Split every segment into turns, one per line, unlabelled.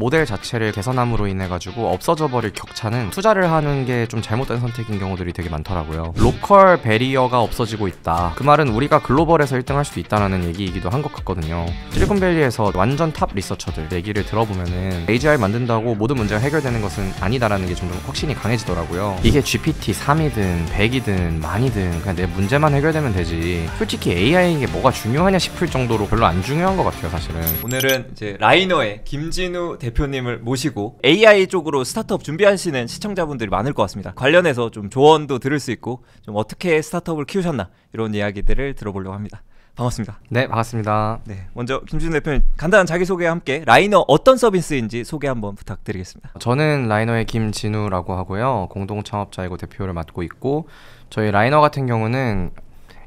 모델 자체를 개선함으로 인해 가지고 없어져 버릴 격차는 투자를 하는 게 좀 잘못된 선택인 경우들이 되게 많더라고요. 로컬 베리어가 없어지고 있다. 그 말은 우리가 글로벌에서 1등 할 수 있다는 얘기이기도 한 것 같거든요. 실리콘밸리에서 완전 탑 리서처들 얘기를 들어보면은 AGI 만든다고 모든 문제가 해결되는 것은 아니다라는 게 좀 확신이 강해지더라고요. 이게 GPT-3이든 100이든 만이든 그냥 내 문제만 해결되면 되지, 솔직히 AI인 게 뭐가 중요하냐 싶을 정도로 별로 안 중요한 것 같아요, 사실은.
오늘은 이제 라이너의 김진우 대표님을 모시고 AI 쪽으로 스타트업 준비하시는 시청자분들이 많을 것 같습니다. 관련해서 좀 조언도 들을 수 있고 좀 어떻게 스타트업을 키우셨나 이런 이야기들을 들어보려고 합니다. 반갑습니다.
네, 반갑습니다.
네, 먼저 김진우 대표님 간단한 자기소개와 함께 라이너 어떤 서비스인지 소개 한번 부탁드리겠습니다.
저는 라이너의 김진우라고 하고요. 공동 창업자이고 대표를 맡고 있고, 저희 라이너 같은 경우는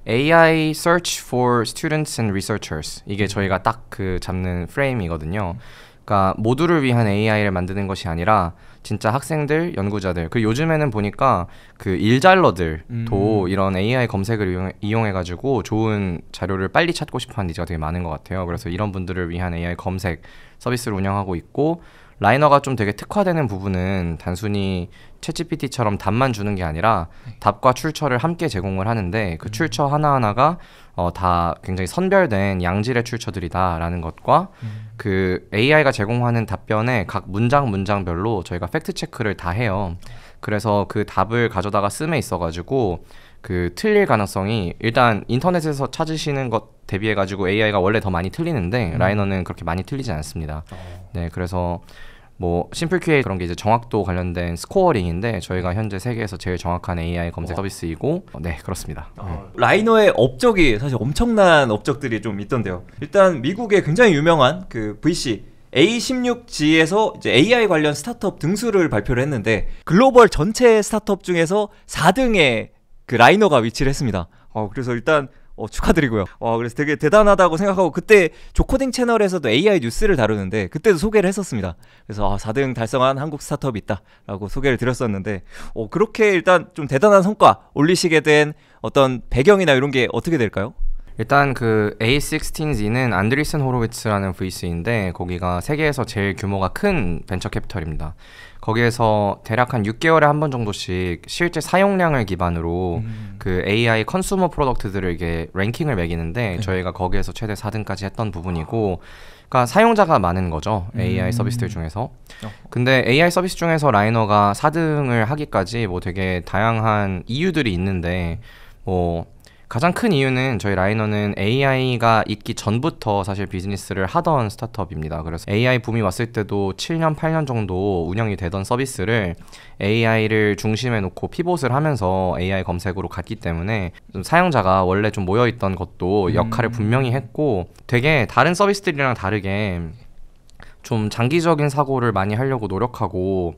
AI Search for Students and Researchers, 이게 저희가 딱 그 잡는 프레임이거든요. 그러니까 모두를 위한 AI를 만드는 것이 아니라 진짜 학생들, 연구자들, 그 요즘에는 보니까 그 일잘러들도 이런 AI 검색을 이용해가지고 좋은 자료를 빨리 찾고 싶어하는 니즈가 되게 많은 것 같아요. 그래서 이런 분들을 위한 AI 검색 서비스를 운영하고 있고, 라이너가 좀 되게 특화되는 부분은 단순히 챗GPT처럼 답만 주는 게 아니라 답과 출처를 함께 제공을 하는데, 그 출처 하나하나가 다 굉장히 선별된 양질의 출처들이다라는 것과 그 AI가 제공하는 답변의 각 문장별로 저희가 팩트 체크를 다 해요. 그래서 그 답을 가져다가 씀에 있어가지고 그 틀릴 가능성이, 일단 인터넷에서 찾으시는 것 대비해가지고 AI가 원래 더 많이 틀리는데 라이너는 그렇게 많이 틀리지 않습니다. 네, 그래서 뭐 심플 QA 그런 게 이제 정확도 관련된 스코어링인데 저희가 현재 세계에서 제일 정확한 AI 검색 서비스이고, 네, 그렇습니다.
라이너의 업적이 사실 엄청난 업적들이 좀 있던데요. 일단 미국의 굉장히 유명한 그 VC A16G에서 이제 AI 관련 스타트업 등수를 발표를 했는데 글로벌 전체 스타트업 중에서 4등에 그 라이너가 위치를 했습니다. 그래서 일단 축하드리고요. 그래서 되게 대단하다고 생각하고, 그때 조코딩 채널에서도 AI 뉴스를 다루는데 그때도 소개를 했었습니다. 그래서 4등 달성한 한국 스타트업이 있다라고 소개를 드렸었는데, 그렇게 일단 좀 대단한 성과 올리시게 된 어떤 배경이나 이런 게 어떻게 될까요?
일단 그 A16Z는 안드리슨 호로위츠라는 VC인데 거기가 세계에서 제일 규모가 큰 벤처 캐피털입니다. 거기에서 대략 한 6개월에 한 번 정도씩 실제 사용량을 기반으로 그 AI 컨슈머 프로덕트들을 이게 랭킹을 매기는데 저희가 거기에서 최대 4등까지 했던 부분이고, 그러니까 사용자가 많은 거죠, AI 서비스들 중에서. 근데 AI 서비스 중에서 라이너가 4등을 하기까지 뭐 되게 다양한 이유들이 있는데, 뭐 가장 큰 이유는 저희 라이너는 AI가 있기 전부터 사실 비즈니스를 하던 스타트업입니다. 그래서 AI 붐이 왔을 때도 7년, 8년 정도 운영이 되던 서비스를 AI를 중심에 놓고 피봇을 하면서 AI 검색으로 갔기 때문에 좀 사용자가 원래 좀 모여있던 것도 역할을 분명히 했고, 되게 다른 서비스들이랑 다르게 좀 장기적인 사고를 많이 하려고 노력하고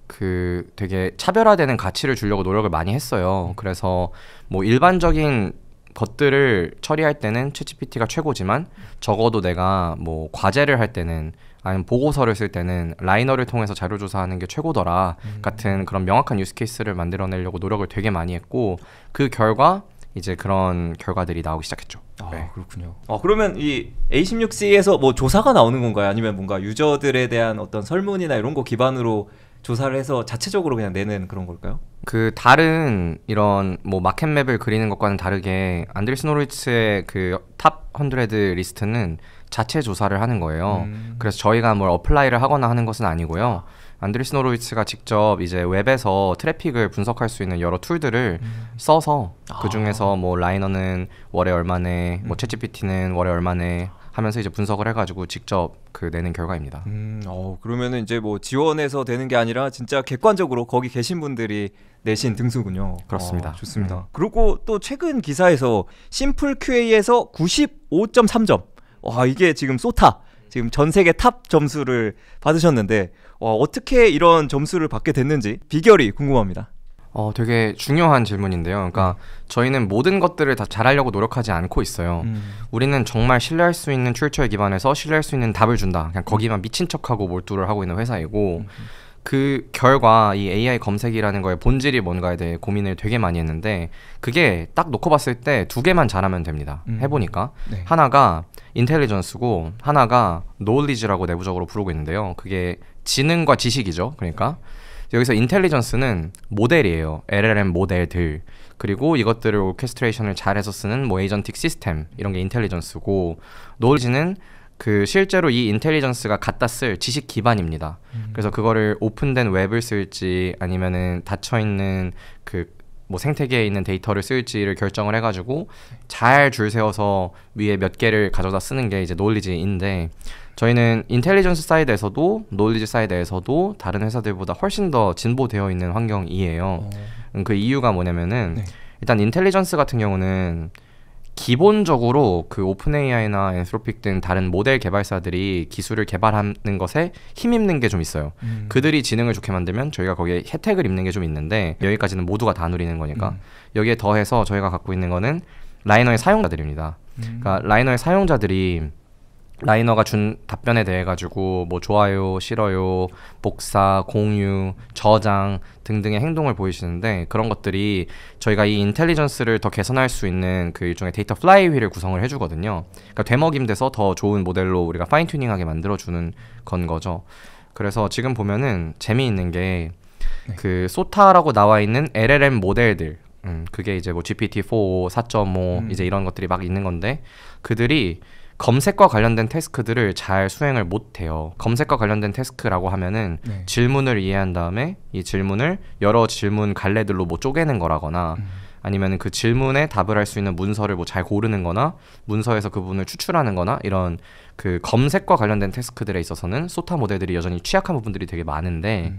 그 되게 차별화되는 가치를 주려고 노력을 많이 했어요. 그래서 뭐 일반적인 것들을 처리할 때는 챗GPT가 최고지만 적어도 내가 뭐 과제를 할 때는, 아니면 보고서를 쓸 때는 라이너를 통해서 자료 조사하는 게 최고더라 같은 그런 명확한 유스케이스를 만들어내려고 노력을 되게 많이 했고, 그 결과 이제 그런 결과들이 나오기 시작했죠.
네. 그렇군요. 그러면 이 A16C에서 뭐 조사가 나오는 건가요? 아니면 뭔가 유저들에 대한 어떤 설문이나 이런 거 기반으로 조사를 해서 자체적으로 그냥 내는 그런 걸까요? 그
다른 이런 뭐 마켓맵을 그리는 것과는 다르게 안드리슨 호로위츠의 그 탑 100 리스트는 자체 조사를 하는 거예요. 그래서 저희가 뭘 어플라이를 하거나 하는 것은 아니고요. 안드리슨 호로위츠가 직접 이제 웹에서 트래픽을 분석할 수 있는 여러 툴들을 써서 그 중에서 뭐 라이너는 월에 얼마네, 뭐 챗GPT는 월에 얼마네 하면서 이제 분석을 해가지고 직접 그 내는 결과입니다.
그러면은 이제 뭐 지원해서 되는 게 아니라 진짜 객관적으로 거기 계신 분들이 내신 등수군요.
그렇습니다.
좋습니다. 그리고 또 최근 기사에서 심플 QA에서 95.3점. 이게 지금 쏘타, 지금 전 세계 탑 점수를 받으셨는데 어떻게 이런 점수를 받게 됐는지 비결이 궁금합니다.
되게 중요한 질문인데요. 그러니까 저희는 모든 것들을 다 잘하려고 노력하지 않고 있어요. 우리는 정말 신뢰할 수 있는 출처에 기반해서 신뢰할 수 있는 답을 준다. 그냥 거기만 미친 척하고 몰두를 하고 있는 회사이고, 그 결과 이 AI 검색이라는 거의 본질이 뭔가에 대해 고민을 되게 많이 했는데 그게 딱 놓고 봤을 때 두 개만 잘하면 됩니다. 해보니까
네.
하나가 인텔리전스고 하나가 노울리지라고 내부적으로 부르고 있는데요. 그게 지능과 지식이죠. 그러니까 여기서 인텔리전스는 모델이에요. LLM 모델들. 그리고 이것들을 오케스트레이션을 잘해서 쓰는 뭐 에이전틱 시스템 이런 게 인텔리전스고 노울리지는 그 실제로 이 인텔리전스가 갖다 쓸 지식 기반입니다. 그래서 그거를 오픈된 웹을 쓸지 아니면은 닫혀 있는 그 뭐 생태계에 있는 데이터를 쓸지를 결정을 해가지고 잘 줄 세워서 위에 몇 개를 가져다 쓰는 게 이제 노울리지인데 저희는 인텔리전스 사이드에서도 노울리지 사이드에서도 다른 회사들보다 훨씬 더 진보되어 있는 환경이에요. 그 이유가 뭐냐면은
네.
일단 인텔리전스 같은 경우는 기본적으로 그 오픈 AI나 엔트로픽 등 다른 모델 개발사들이 기술을 개발하는 것에 힘입는 게 좀 있어요. 그들이 지능을 좋게 만들면 저희가 거기에 혜택을 입는 게 좀 있는데 여기까지는 모두가 다 누리는 거니까 여기에 더해서 저희가 갖고 있는 거는 라이너의 사용자들입니다. 그러니까 라이너의 사용자들이 라이너가 준 답변에 대해 가지고 뭐 좋아요, 싫어요, 복사, 공유, 저장 등등의 행동을 보이시는데 그런 것들이 저희가 이 인텔리전스를 더 개선할 수 있는 그 일종의 데이터 플라이휠을 구성을 해주거든요. 그러니까 되먹임돼서 더 좋은 모델로 우리가 파인 튜닝하게 만들어주는 건 거죠. 그래서 지금 보면은 재미있는 게 그 소타라고 나와 있는 LLM 모델들 그게 이제 뭐 GPT-4, 4.5 이제 이런 것들이 막 있는 건데 그들이 검색과 관련된 태스크들을 잘 수행을 못해요. 검색과 관련된 태스크라고 하면은 질문을 이해한 다음에 이 질문을 여러 질문 갈래들로 뭐 쪼개는 거라거나 아니면은 그 질문에 답을 할 수 있는 문서를 뭐 잘 고르는 거나 문서에서 그 부분을 추출하는 거나 이런 그 검색과 관련된 태스크들에 있어서는 소타 모델들이 여전히 취약한 부분들이 되게 많은데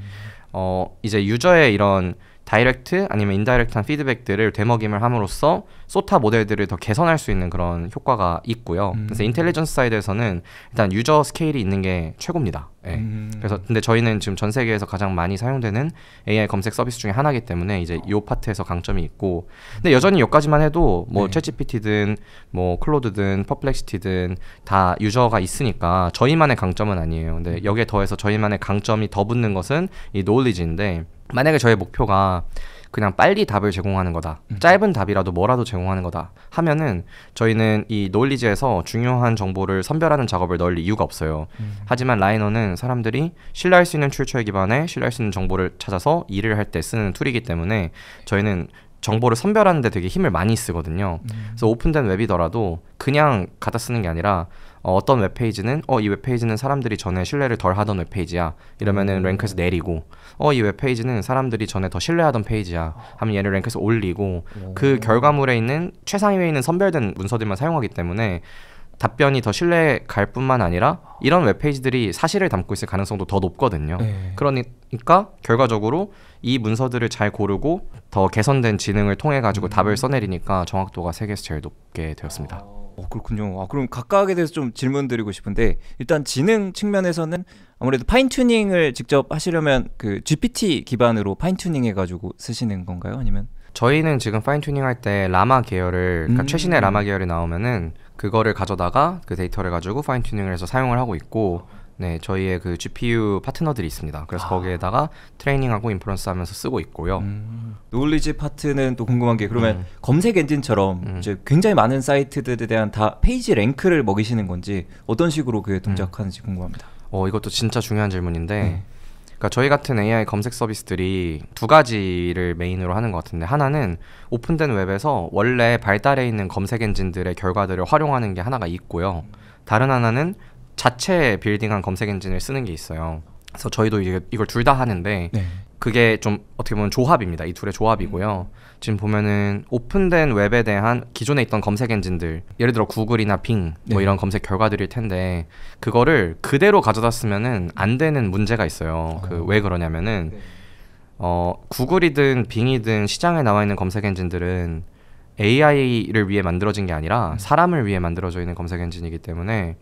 이제 유저의 이런 다이렉트 아니면 인다이렉트한 피드백들을 되먹임을 함으로써 소타 모델들을 더 개선할 수 있는 그런 효과가 있고요. 그래서 인텔리전스 사이드에서는 일단 유저 스케일이 있는 게 최고입니다. 네. 그래서 근데 저희는 지금 전 세계에서 가장 많이 사용되는 AI 검색 서비스 중에 하나이기 때문에 이제 이 파트에서 강점이 있고 근데 여전히 여기까지만 해도 뭐 챗GPT든 뭐 클로드든 퍼플렉시티든 다 유저가 있으니까 저희만의 강점은 아니에요. 근데 여기에 더해서 저희만의 강점이 더 붙는 것은 이 노울리지인데 만약에 저의 목표가 그냥 빨리 답을 제공하는 거다. 짧은 답이라도 뭐라도 제공하는 거다 하면은 저희는 이 노울리지에서 중요한 정보를 선별하는 작업을 넣을 이유가 없어요. 하지만 라이너는 사람들이 신뢰할 수 있는 출처에 기반해 신뢰할 수 있는 정보를 찾아서 일을 할 때 쓰는 툴이기 때문에 저희는 정보를 선별하는 데 되게 힘을 많이 쓰거든요. 그래서 오픈된 웹이더라도 그냥 갖다 쓰는 게 아니라 어떤 웹페이지는 이 웹페이지는 사람들이 전에 신뢰를 덜 하던 웹페이지야 이러면은 랭크에서 내리고 이 웹페이지는 사람들이 전에 더 신뢰하던 페이지야 하면 얘를 랭크에서 올리고 그 결과물에 있는 최상위에 있는 선별된 문서들만 사용하기 때문에 답변이 더 신뢰 갈 뿐만 아니라 이런 웹페이지들이 사실을 담고 있을 가능성도 더 높거든요. 그러니까 결과적으로 이 문서들을 잘 고르고 더 개선된 지능을 통해 가지고 답을 써내리니까 정확도가 세계에서 제일 높게 되었습니다.
그렇군요. 그럼 각각에 대해서 좀 질문 드리고 싶은데 일단 지능 측면에서는 아무래도 파인 튜닝을 직접 하시려면 그 GPT 기반으로 파인 튜닝 해가지고 쓰시는 건가요? 아니면?
저희는 지금 파인 튜닝 할 때 라마 계열을 그러니까 최신의 라마 계열이 나오면은 그거를 가져다가 그 데이터를 가지고 파인 튜닝을 해서 사용을 하고 있고 네, 저희의 그 GPU 파트너들이 있습니다. 그래서 거기에다가 트레이닝하고 인퍼런스 하면서 쓰고 있고요.
노울리지 파트는 또 궁금한 게 그러면 검색 엔진처럼 이제 굉장히 많은 사이트들에 대한 다 페이지 랭크를 먹이시는 건지 어떤 식으로 그 동작하는지 궁금합니다.
이것도 진짜 중요한 질문인데 그러니까 저희 같은 AI 검색 서비스들이 두 가지를 메인으로 하는 것 같은데 하나는 오픈된 웹에서 원래 발달해 있는 검색 엔진들의 결과들을 활용하는 게 하나가 있고요. 다른 하나는 자체 빌딩한 검색 엔진을 쓰는 게 있어요. 그래서 저희도 이걸 둘 다 하는데 그게 좀 어떻게 보면 조합입니다. 이 둘의 조합이고요. 지금 보면은 오픈된 웹에 대한 기존에 있던 검색 엔진들 예를 들어 구글이나 빙 뭐 이런 검색 결과들일 텐데 그거를 그대로 가져다 쓰면은 안 되는 문제가 있어요. 왜 그러냐면은 구글이든 빙이든 시장에 나와 있는 검색 엔진들은 AI를 위해 만들어진 게 아니라 사람을 위해 만들어져 있는 검색 엔진이기 때문에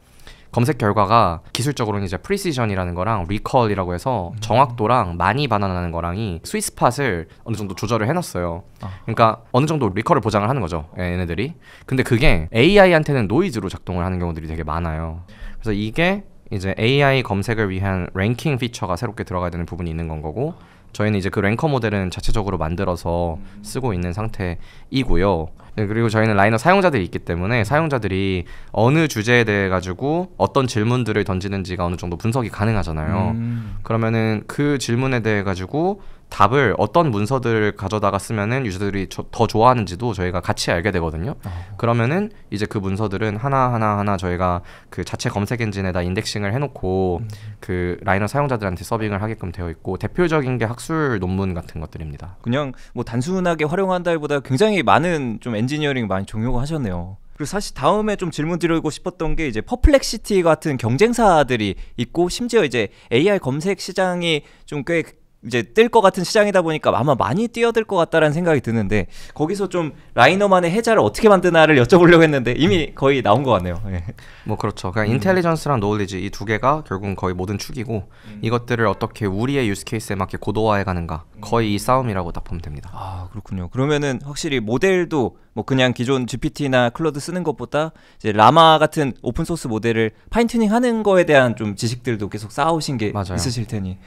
검색 결과가 기술적으로는 이제 프리시전이라는 거랑 리컬이라고 해서 정확도랑 많이 반환하는 거랑이 스윗스팟을 어느 정도 조절을 해놨어요. 그러니까 어느 정도 리컬을 보장을 하는 거죠, 얘네들이. 근데 그게 AI한테는 노이즈로 작동을 하는 경우들이 되게 많아요. 그래서 이게 이제 AI 검색을 위한 랭킹 피처가 새롭게 들어가야 되는 부분이 있는 건 거고 저희는 이제 그 랭커 모델은 자체적으로 만들어서 쓰고 있는 상태이고요. 네, 그리고 저희는 라이너 사용자들이 있기 때문에 사용자들이 어느 주제에 대해 가지고 어떤 질문들을 던지는지가 어느 정도 분석이 가능하잖아요. 그러면은 그 질문에 대해 가지고 답을 어떤 문서들을 가져다가 쓰면은 유저들이 더 좋아하는지도 저희가 같이 알게 되거든요. 그러면은 이제 그 문서들은 하나 저희가 그 자체 검색 엔진에다 인덱싱을 해놓고 그 라이너 사용자들한테 서빙을 하게끔 되어 있고 대표적인 게 학술 논문 같은 것들입니다.
그냥 뭐 단순하게 활용한다기보다 굉장히 많은 좀 엔지니어링 많이 적용을 하셨네요. 그리고 사실 다음에 좀 질문 드리고 싶었던 게 이제 퍼플렉시티 같은 경쟁사들이 있고 심지어 이제 AI 검색 시장이 좀 꽤 이제 뜰 것 같은 시장이다 보니까 아마 많이 뛰어들 것 같다라는 생각이 드는데 거기서 좀 라이너만의 해자를 어떻게 만드나를 여쭤보려고 했는데 이미 거의 나온 것 같네요. 네.
뭐 그렇죠. 그냥 인텔리전스랑 노을리지 이 두 개가 결국은 거의 모든 축이고 이것들을 어떻게 우리의 유스 케이스에 맞게 고도화해 가는가 거의 이 싸움이라고 딱 보면 됩니다.
아 그렇군요. 그러면은 확실히 모델도 뭐 그냥 기존 GPT나 클로드 쓰는 것보다 이제 라마 같은 오픈 소스 모델을 파인튜닝 하는 거에 대한 좀 지식들도 계속 쌓아오신 게
맞아요.
있으실 테니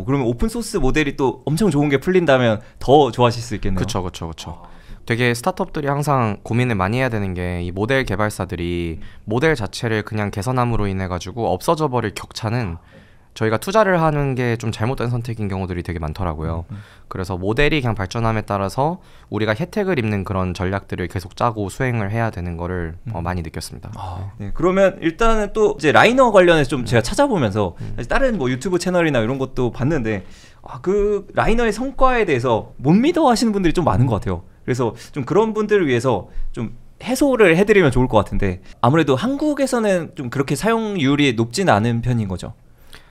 그러면 오픈 소스 모델이 또 엄청 좋은 게 풀린다면 더 좋아하실 수 있겠네요.
그렇죠. 되게 스타트업들이 항상 고민을 많이 해야 되는 게 이 모델 개발사들이 모델 자체를 그냥 개선함으로 인해 가지고 없어져 버릴 격차는 저희가 투자를 하는 게 좀 잘못된 선택인 경우들이 되게 많더라고요. 그래서 모델이 그냥 발전함에 따라서 우리가 혜택을 입는 그런 전략들을 계속 짜고 수행을 해야 되는 거를 많이 느꼈습니다.
네, 그러면 일단은 또 이제 라이너 관련해서 좀 제가 찾아보면서 다른 뭐 유튜브 채널이나 이런 것도 봤는데 그 라이너의 성과에 대해서 못 믿어 하시는 분들이 좀 많은 것 같아요. 그래서 좀 그런 분들을 위해서 좀 해소를 해드리면 좋을 것 같은데 아무래도 한국에서는 좀 그렇게 사용률이 높진 않은 편인 거죠.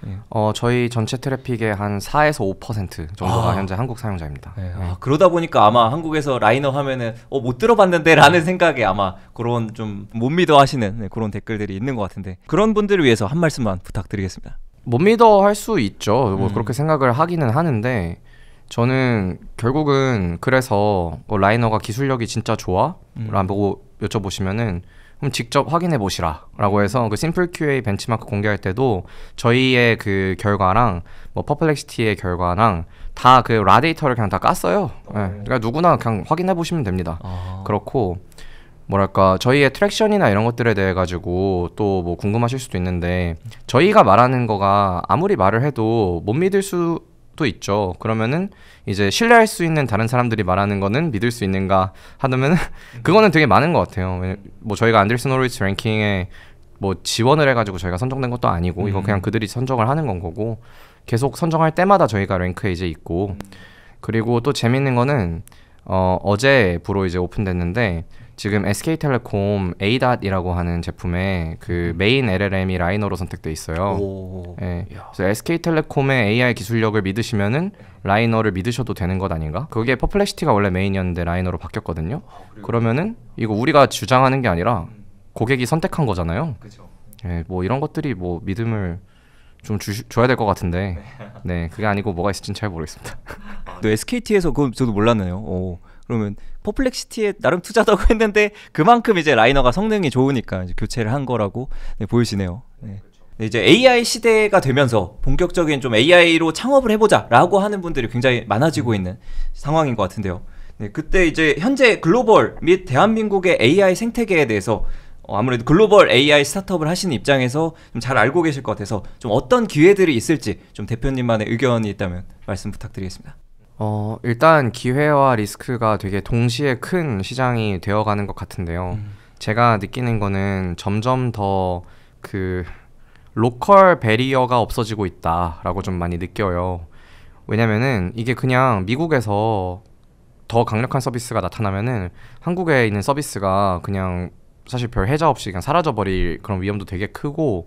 네.
저희 전체 트래픽의 한 4에서 5% 정도가 현재 한국 사용자입니다.
네. 그러다 보니까 아마 한국에서 라이너 하면은 못 들어봤는데 라는 생각에 아마 그런 좀 못 믿어 하시는 그런 댓글들이 있는 것 같은데 그런 분들을 위해서 한 말씀만 부탁드리겠습니다.
못 믿어 할 수 있죠. 뭐 그렇게 생각을 하기는 하는데 저는 결국은 그래서 라이너가 기술력이 진짜 좋아? 라고 여쭤보시면은 그럼 직접 확인해 보시라 라고 해서 그 심플 QA 벤치마크 공개할 때도 저희의 그 결과랑 뭐 퍼플렉시티의 결과랑 다 그 라 데이터를 그냥 다 깠어요. 네. 그러니까 누구나 그냥 확인해 보시면 됩니다. 그렇고 뭐랄까 저희의 트랙션이나 이런 것들에 대해 가지고 또 뭐 궁금하실 수도 있는데 저희가 말하는 거가 아무리 말을 해도 못 믿을 수도 있죠. 그러면은 이제 신뢰할 수 있는 다른 사람들이 말하는 거는 믿을 수 있는가 하면은 그거는 되게 많은 것 같아요. 뭐 저희가 안드레슨 호로위츠 랭킹에 뭐 지원을 해가지고 저희가 선정된 것도 아니고 이거 그냥 그들이 선정을 하는 건 거고 계속 선정할 때마다 저희가 랭크에 이제 있고 그리고 또 재밌는 거는 어제 부로 이제 오픈됐는데 지금 SK텔레콤 A.이라고 하는 제품에 그 메인 LLM이 라이너로 선택돼 있어요. 네. 그래서 SK텔레콤의 AI 기술력을 믿으시면은 라이너를 믿으셔도 되는 것 아닌가? 그게 퍼플렉시티가 원래 메인이었는데 라이너로 바뀌었거든요. 그러면은 이거 우리가 주장하는 게 아니라 고객이 선택한 거잖아요. 네, 뭐 이런 것들이 뭐 믿음을 좀 줘야 될 것 같은데 네 그게 아니고 뭐가 있을지는 잘 모르겠습니다.
또 SKT에서 그건 저도 몰랐네요. 그러면 퍼플렉시티에 나름 투자다고 했는데 그만큼 이제 라이너가 성능이 좋으니까 이제 교체를 한 거라고 보이시네요. 네. 이제 AI 시대가 되면서 본격적인 좀 AI로 창업을 해보자라고 하는 분들이 굉장히 많아지고 있는 상황인 것 같은데요. 네, 그때 이제 현재 글로벌 및 대한민국의 AI 생태계에 대해서 아무래도 글로벌 AI 스타트업을 하시는 입장에서 좀 잘 알고 계실 것 같아서 좀 어떤 기회들이 있을지 좀 대표님만의 의견이 있다면 말씀 부탁드리겠습니다.
일단 기회와 리스크가 되게 동시에 큰 시장이 되어가는 것 같은데요. 제가 느끼는 거는 점점 더 그 로컬 배리어가 없어지고 있다라고 좀 많이 느껴요. 왜냐면은 이게 그냥 미국에서 더 강력한 서비스가 나타나면은 한국에 있는 서비스가 그냥 사실 별 해자 없이 그냥 사라져버릴 그런 위험도 되게 크고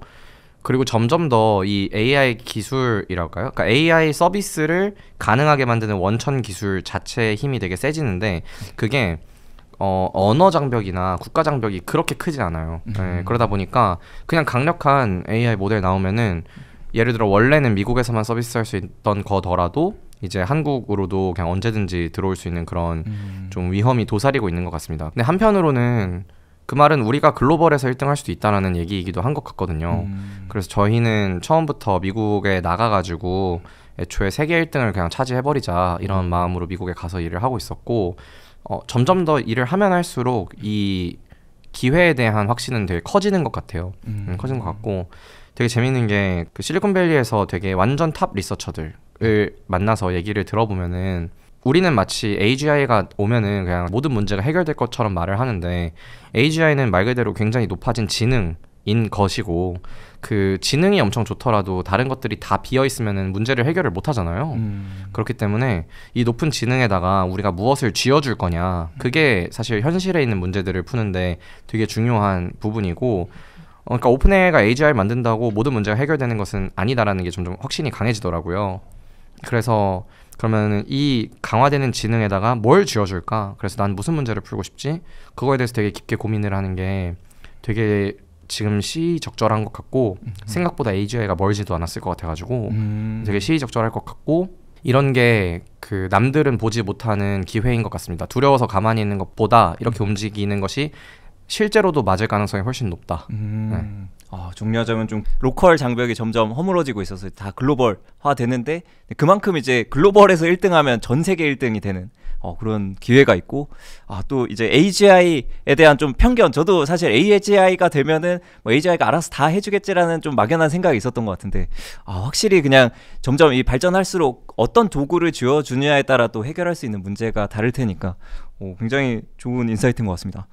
그리고 점점 더 이 AI 기술이랄까요? 그러니까 AI 서비스를 가능하게 만드는 원천 기술 자체의 힘이 되게 세지는데 그게 언어 장벽이나 국가 장벽이 그렇게 크지 않아요. 네, 그러다 보니까 그냥 강력한 AI 모델 나오면은 예를 들어 원래는 미국에서만 서비스할 수 있던 거더라도 이제 한국으로도 그냥 언제든지 들어올 수 있는 그런 좀 위험이 도사리고 있는 것 같습니다. 근데 한편으로는 그 말은 우리가 글로벌에서 1등 할 수도 있다라는 얘기이기도 한 것 같거든요. 그래서 저희는 처음부터 미국에 나가가지고 애초에 세계 1등을 그냥 차지해버리자 이런 마음으로 미국에 가서 일을 하고 있었고 점점 더 일을 하면 할수록 이 기회에 대한 확신은 되게 커지는 것 같아요. 커지는 것 같고 되게 재밌는 게 그 실리콘밸리에서 되게 완전 탑 리서처들을 만나서 얘기를 들어보면은 우리는 마치 AGI가 오면은 그냥 모든 문제가 해결될 것처럼 말을 하는데 AGI는 말 그대로 굉장히 높아진 지능인 것이고 그 지능이 엄청 좋더라도 다른 것들이 다 비어 있으면은 문제를 해결을 못 하잖아요. 그렇기 때문에 이 높은 지능에다가 우리가 무엇을 쥐어줄 거냐 그게 사실 현실에 있는 문제들을 푸는데 되게 중요한 부분이고 그러니까 오픈AI가 AGI 만든다고 모든 문제가 해결되는 것은 아니다라는 게 점점 확신이 강해지더라고요. 그래서 그러면 이 강화되는 지능에다가 뭘 쥐어줄까? 그래서 난 무슨 문제를 풀고 싶지? 그거에 대해서 되게 깊게 고민을 하는 게 되게 지금 시의적절한 것 같고 생각보다 AGI가 멀지도 않았을 것 같아가지고 되게 시의적절할 것 같고 이런 게 그 남들은 보지 못하는 기회인 것 같습니다. 두려워서 가만히 있는 것보다 이렇게 움직이는 것이 실제로도 맞을 가능성이 훨씬 높다. 네.
정리하자면 좀 로컬 장벽이 점점 허물어지고 있어서 다 글로벌화 되는데 그만큼 이제 글로벌에서 1등하면 전 세계 1등이 되는 그런 기회가 있고 또 이제 AGI에 대한 좀 편견 저도 사실 AGI가 되면은 뭐 AGI가 알아서 다 해주겠지라는 좀 막연한 생각이 있었던 것 같은데 확실히 그냥 점점 이 발전할수록 어떤 도구를 쥐어주느냐에 따라 또 해결할 수 있는 문제가 다를 테니까 굉장히 좋은 인사이트인 것 같습니다.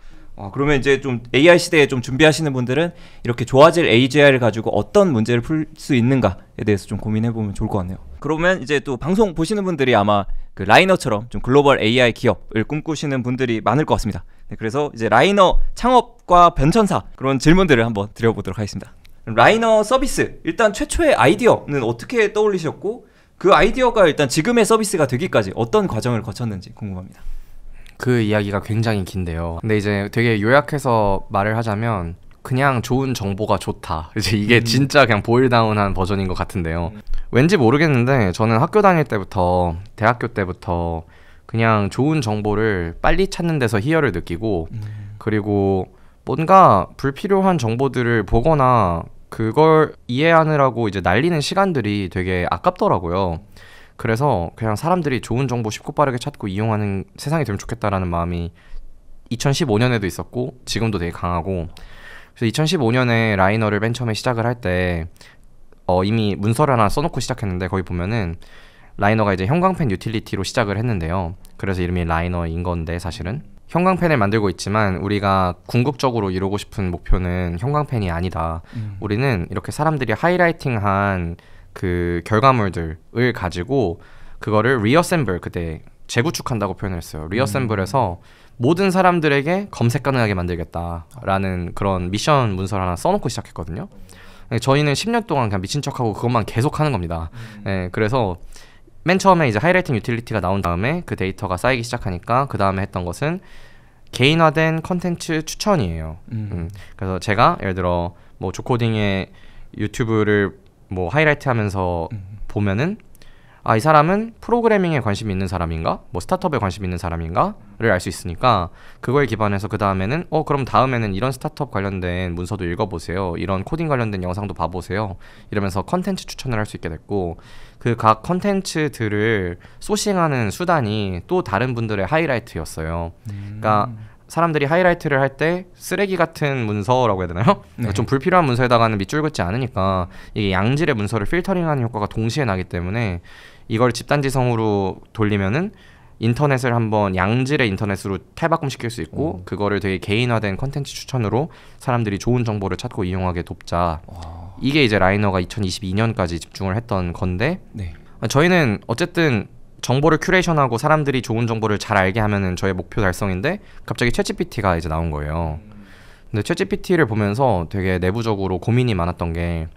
그러면 이제 좀 AI 시대에 좀 준비하시는 분들은 이렇게 좋아질 AGI를 가지고 어떤 문제를 풀 수 있는가에 대해서 좀 고민해보면 좋을 것 같네요. 그러면 이제 또 방송 보시는 분들이 아마 그 라이너처럼 좀 글로벌 AI 기업을 꿈꾸시는 분들이 많을 것 같습니다. 네, 그래서 이제 라이너 창업과 변천사 그런 질문들을 한번 드려보도록 하겠습니다. 라이너 서비스 일단 최초의 아이디어는 어떻게 떠올리셨고 그 아이디어가 일단 지금의 서비스가 되기까지 어떤 과정을 거쳤는지 궁금합니다.
그 이야기가 굉장히 긴데요. 근데 이제 되게 요약해서 말을 하자면 그냥 좋은 정보가 좋다. 이제 이게 진짜 그냥 보일다운한 버전인 것 같은데요. 왠지 모르겠는데 저는 학교 다닐 때부터 대학교 때부터 그냥 좋은 정보를 빨리 찾는 데서 희열을 느끼고 그리고 뭔가 불필요한 정보들을 보거나 그걸 이해하느라고 이제 날리는 시간들이 되게 아깝더라고요. 그래서 그냥 사람들이 좋은 정보 쉽고 빠르게 찾고 이용하는 세상이 되면 좋겠다라는 마음이 2015년에도 있었고 지금도 되게 강하고 그래서 2015년에 라이너를 맨 처음에 시작을 할 때 이미 문서를 하나 써놓고 시작했는데 거기 보면은 라이너가 이제 형광펜 유틸리티로 시작을 했는데요. 그래서 이름이 라이너인 건데 사실은 형광펜을 만들고 있지만 우리가 궁극적으로 이루고 싶은 목표는 형광펜이 아니다. 우리는 이렇게 사람들이 하이라이팅한 그 결과물들을 가지고 그거를 리어셈블 그때 재구축한다고 표현을 했어요. 리어셈블해서 모든 사람들에게 검색 가능하게 만들겠다라는 그런 미션 문서를 하나 써놓고 시작했거든요. 저희는 10년 동안 그냥 미친 척하고 그것만 계속 하는 겁니다. 네, 그래서 맨 처음에 이제 하이라이팅 유틸리티가 나온 다음에 그 데이터가 쌓이기 시작하니까 그 다음에 했던 것은 개인화된 컨텐츠 추천이에요. 그래서 제가 예를 들어 뭐 조코딩의 유튜브를 뭐 하이라이트 하면서 보면은 이 사람은 프로그래밍에 관심이 있는 사람인가? 뭐 스타트업에 관심이 있는 사람인가? 를 알 수 있으니까 그거에 기반해서 그 다음에는 그럼 다음에는 이런 스타트업 관련된 문서도 읽어보세요. 이런 코딩 관련된 영상도 봐보세요. 이러면서 컨텐츠 추천을 할 수 있게 됐고 그 각 컨텐츠들을 소싱하는 수단이 또 다른 분들의 하이라이트였어요. 그러니까 사람들이 하이라이트를 할 때 쓰레기 같은 문서라고 해야 되나요? 네. 좀 불필요한 문서에다가는 밑줄 긋지 않으니까 이게 양질의 문서를 필터링하는 효과가 동시에 나기 때문에 이걸 집단지성으로 돌리면은 인터넷을 한번 양질의 인터넷으로 탈바꿈시킬 수 있고 그거를 되게 개인화된 컨텐츠 추천으로 사람들이 좋은 정보를 찾고 이용하게 돕자. 이게 이제 라이너가 2022년까지 집중을 했던 건데 저희는 어쨌든 정보를 큐레이션하고 사람들이 좋은 정보를 잘 알게 하면은 저의 목표 달성인데 갑자기 챗GPT가 이제 나온 거예요. 근데 챗GPT를 보면서 되게 내부적으로 고민이 많았던 게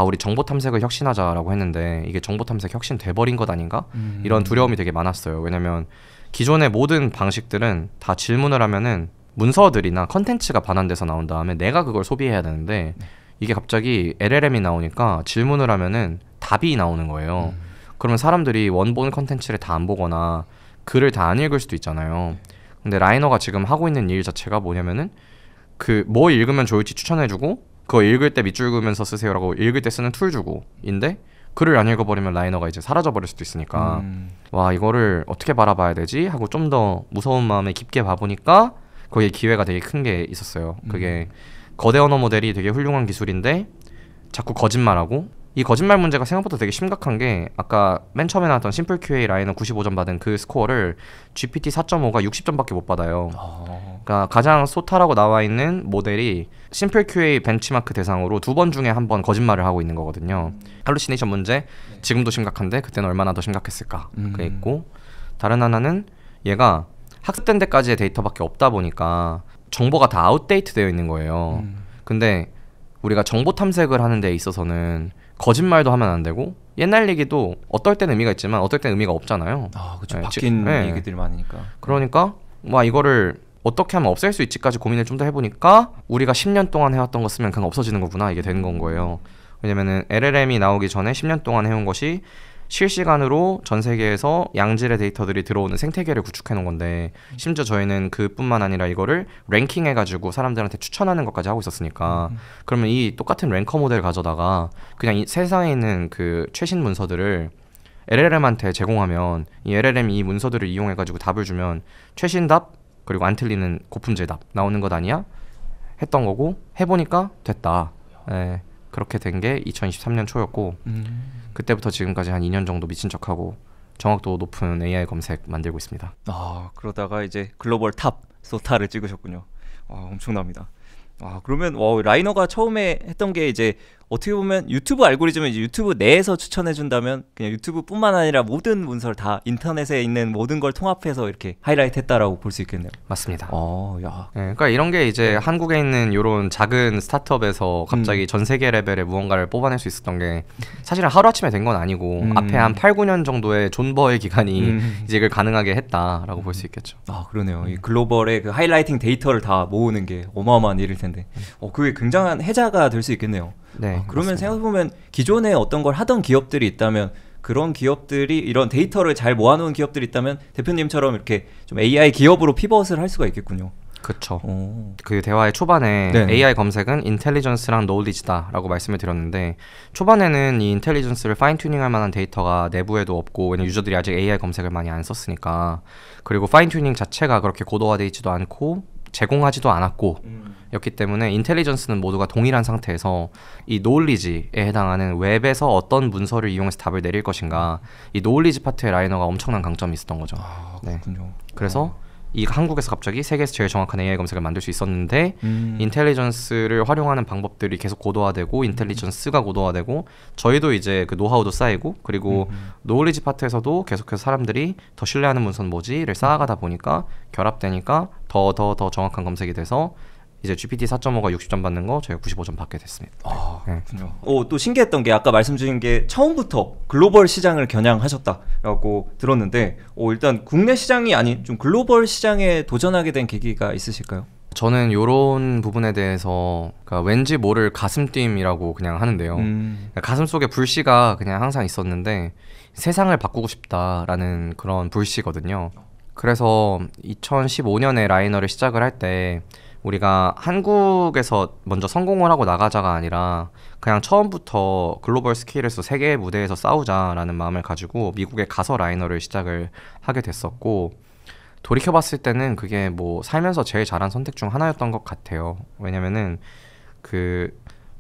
우리 정보 탐색을 혁신하자라고 했는데 이게 정보 탐색 혁신 돼버린 것 아닌가? 이런 두려움이 되게 많았어요. 왜냐면 기존의 모든 방식들은 다 질문을 하면은 문서들이나 컨텐츠가 반환돼서 나온 다음에 내가 그걸 소비해야 되는데 이게 갑자기 LLM이 나오니까 질문을 하면은 답이 나오는 거예요. 그러면 사람들이 원본 컨텐츠를 다 안 보거나 글을 다 안 읽을 수도 있잖아요. 근데 라이너가 지금 하고 있는 일 자체가 뭐냐면은 그 뭐 읽으면 좋을지 추천해주고 그거 읽을 때 밑줄 그으면서 쓰세요라고 읽을 때 쓰는 툴 주고 인데 글을 안 읽어버리면 라이너가 이제 사라져버릴 수도 있으니까 와 이거를 어떻게 바라봐야 되지? 하고 좀 더 무서운 마음에 깊게 봐보니까 거기에 기회가 되게 큰 게 있었어요. 그게 거대 언어 모델이 되게 훌륭한 기술인데 자꾸 거짓말하고 이 거짓말 문제가 생각보다 되게 심각한 게 아까 맨 처음에 나왔던 심플 QA 라이너 95점 받은 그 스코어를 GPT 4.5가 60점밖에 못 받아요. 그러니까 가장 소타라고 나와 있는 모델이 심플 QA 벤치마크 대상으로 2번 중에 1번 거짓말을 하고 있는 거거든요. 할루시네이션 문제 지금도 심각한데 그때는 얼마나 더 심각했을까 그게 있고 다른 하나는 얘가 학습된 데까지의 데이터밖에 없다 보니까 정보가 다 아웃데이트 되어 있는 거예요. 근데 우리가 정보 탐색을 하는 데 있어서는 거짓말도 하면 안 되고 옛날 얘기도 어떨 때는 의미가 있지만 어떨 때는 의미가 없잖아요.
그렇죠. 바뀐 얘기들이 많으니까.
그러니까 와 이거를 어떻게 하면 없앨 수 있지까지 고민을 좀 더 해보니까 우리가 10년 동안 해왔던 거 쓰면 그냥 없어지는 거구나 이게 되는 건 거예요. 왜냐면은 LLM이 나오기 전에 10년 동안 해온 것이 실시간으로 전 세계에서 양질의 데이터들이 들어오는 생태계를 구축해 놓은 건데 심지어 저희는 그뿐만 아니라 이거를 랭킹해가지고 사람들한테 추천하는 것까지 하고 있었으니까 그러면 이 똑같은 랭커 모델 가져다가 그냥 이 세상에 있는 그 최신 문서들을 LLM한테 제공하면 이 LLM이 이 문서들을 이용해가지고 답을 주면 최신 답 그리고 안 틀리는 고품질 답 나오는 것 아니야? 했던 거고 해보니까 됐다. 네, 그렇게 된 게 2023년 초였고 그때부터 지금까지 한 2년 정도 미친 척하고 정확도 높은 AI 검색 만들고 있습니다.
그러다가 이제 글로벌 탑 소타를 찍으셨군요. 엄청납니다. 그러면 라이너가 처음에 했던 게 이제 어떻게 보면 유튜브 알고리즘은 이제 유튜브 내에서 추천해준다면 그냥 유튜브뿐만 아니라 모든 문서를 다 인터넷에 있는 모든 걸 통합해서 이렇게 하이라이트 했다라고 볼 수 있겠네요.
맞습니다.
야.
네, 그러니까 이런 게 이제 한국에 있는 이런 작은 스타트업에서 갑자기 전 세계 레벨의 무언가를 뽑아낼 수 있었던 게 사실은 하루아침에 된 건 아니고 앞에 한 8, 9년 정도의 존버의 기간이 이제 이걸 가능하게 했다라고 볼 수 있겠죠.
그러네요. 이 글로벌의 그 하이라이팅 데이터를 다 모으는 게 어마어마한 일일 텐데 그게 굉장한 해자가 될 수 있겠네요.
네,
그러면 생각해보면 기존에 어떤 걸 하던 기업들이 있다면 그런 기업들이 이런 데이터를 잘 모아놓은 기업들이 있다면 대표님처럼 이렇게 좀 AI 기업으로 피벗을 할 수가 있겠군요.
그렇죠. 그 대화의 초반에 AI 검색은 인텔리전스랑 노리지다라고 말씀을 드렸는데 초반에는 이 인텔리전스를 파인 튜닝할 만한 데이터가 내부에도 없고 왜냐면 유저들이 아직 AI 검색을 많이 안 썼으니까 그리고 파인 튜닝 자체가 그렇게 고도화되어 있지도 않고 제공하지도 않았고 였기 때문에 인텔리전스는 모두가 동일한 상태에서 이 노울리지에 해당하는 웹에서 어떤 문서를 이용해서 답을 내릴 것인가 이 노울리지 파트의 라이너가 엄청난 강점이 있었던 거죠.
그렇군요.
그래서 이 한국에서 갑자기 세계에서 제일 정확한 AI 검색을 만들 수 있었는데 인텔리전스를 활용하는 방법들이 계속 고도화되고 인텔리전스가 고도화되고 저희도 이제 그 노하우도 쌓이고 그리고 노을리지 파트에서도 계속해서 사람들이 더 신뢰하는 문서는 뭐지를 쌓아가다 보니까 결합되니까 더 정확한 검색이 돼서 이제 GPT 4.5가 60점 받는 거 저희가 95점 받게 됐습니다.
그렇군요. 또 신기했던 게 아까 말씀 주신 게 처음부터 글로벌 시장을 겨냥하셨다라고 들었는데 일단 국내 시장이 아닌 좀 글로벌 시장에 도전하게 된 계기가 있으실까요?
저는 이런 부분에 대해서 그러니까 왠지 모를 가슴뛴이라고 그냥 하는데요. 그러니까 가슴 속에 불씨가 그냥 항상 있었는데 세상을 바꾸고 싶다라는 그런 불씨거든요. 그래서 2015년에 라이너를 시작을 할 때 우리가 한국에서 먼저 성공을 하고 나가자가 아니라 그냥 처음부터 글로벌 스케일에서 세계의 무대에서 싸우자라는 마음을 가지고 미국에 가서 라이너를 시작을 하게 됐었고 돌이켜봤을 때는 그게 뭐 살면서 제일 잘한 선택 중 하나였던 것 같아요. 왜냐면은 그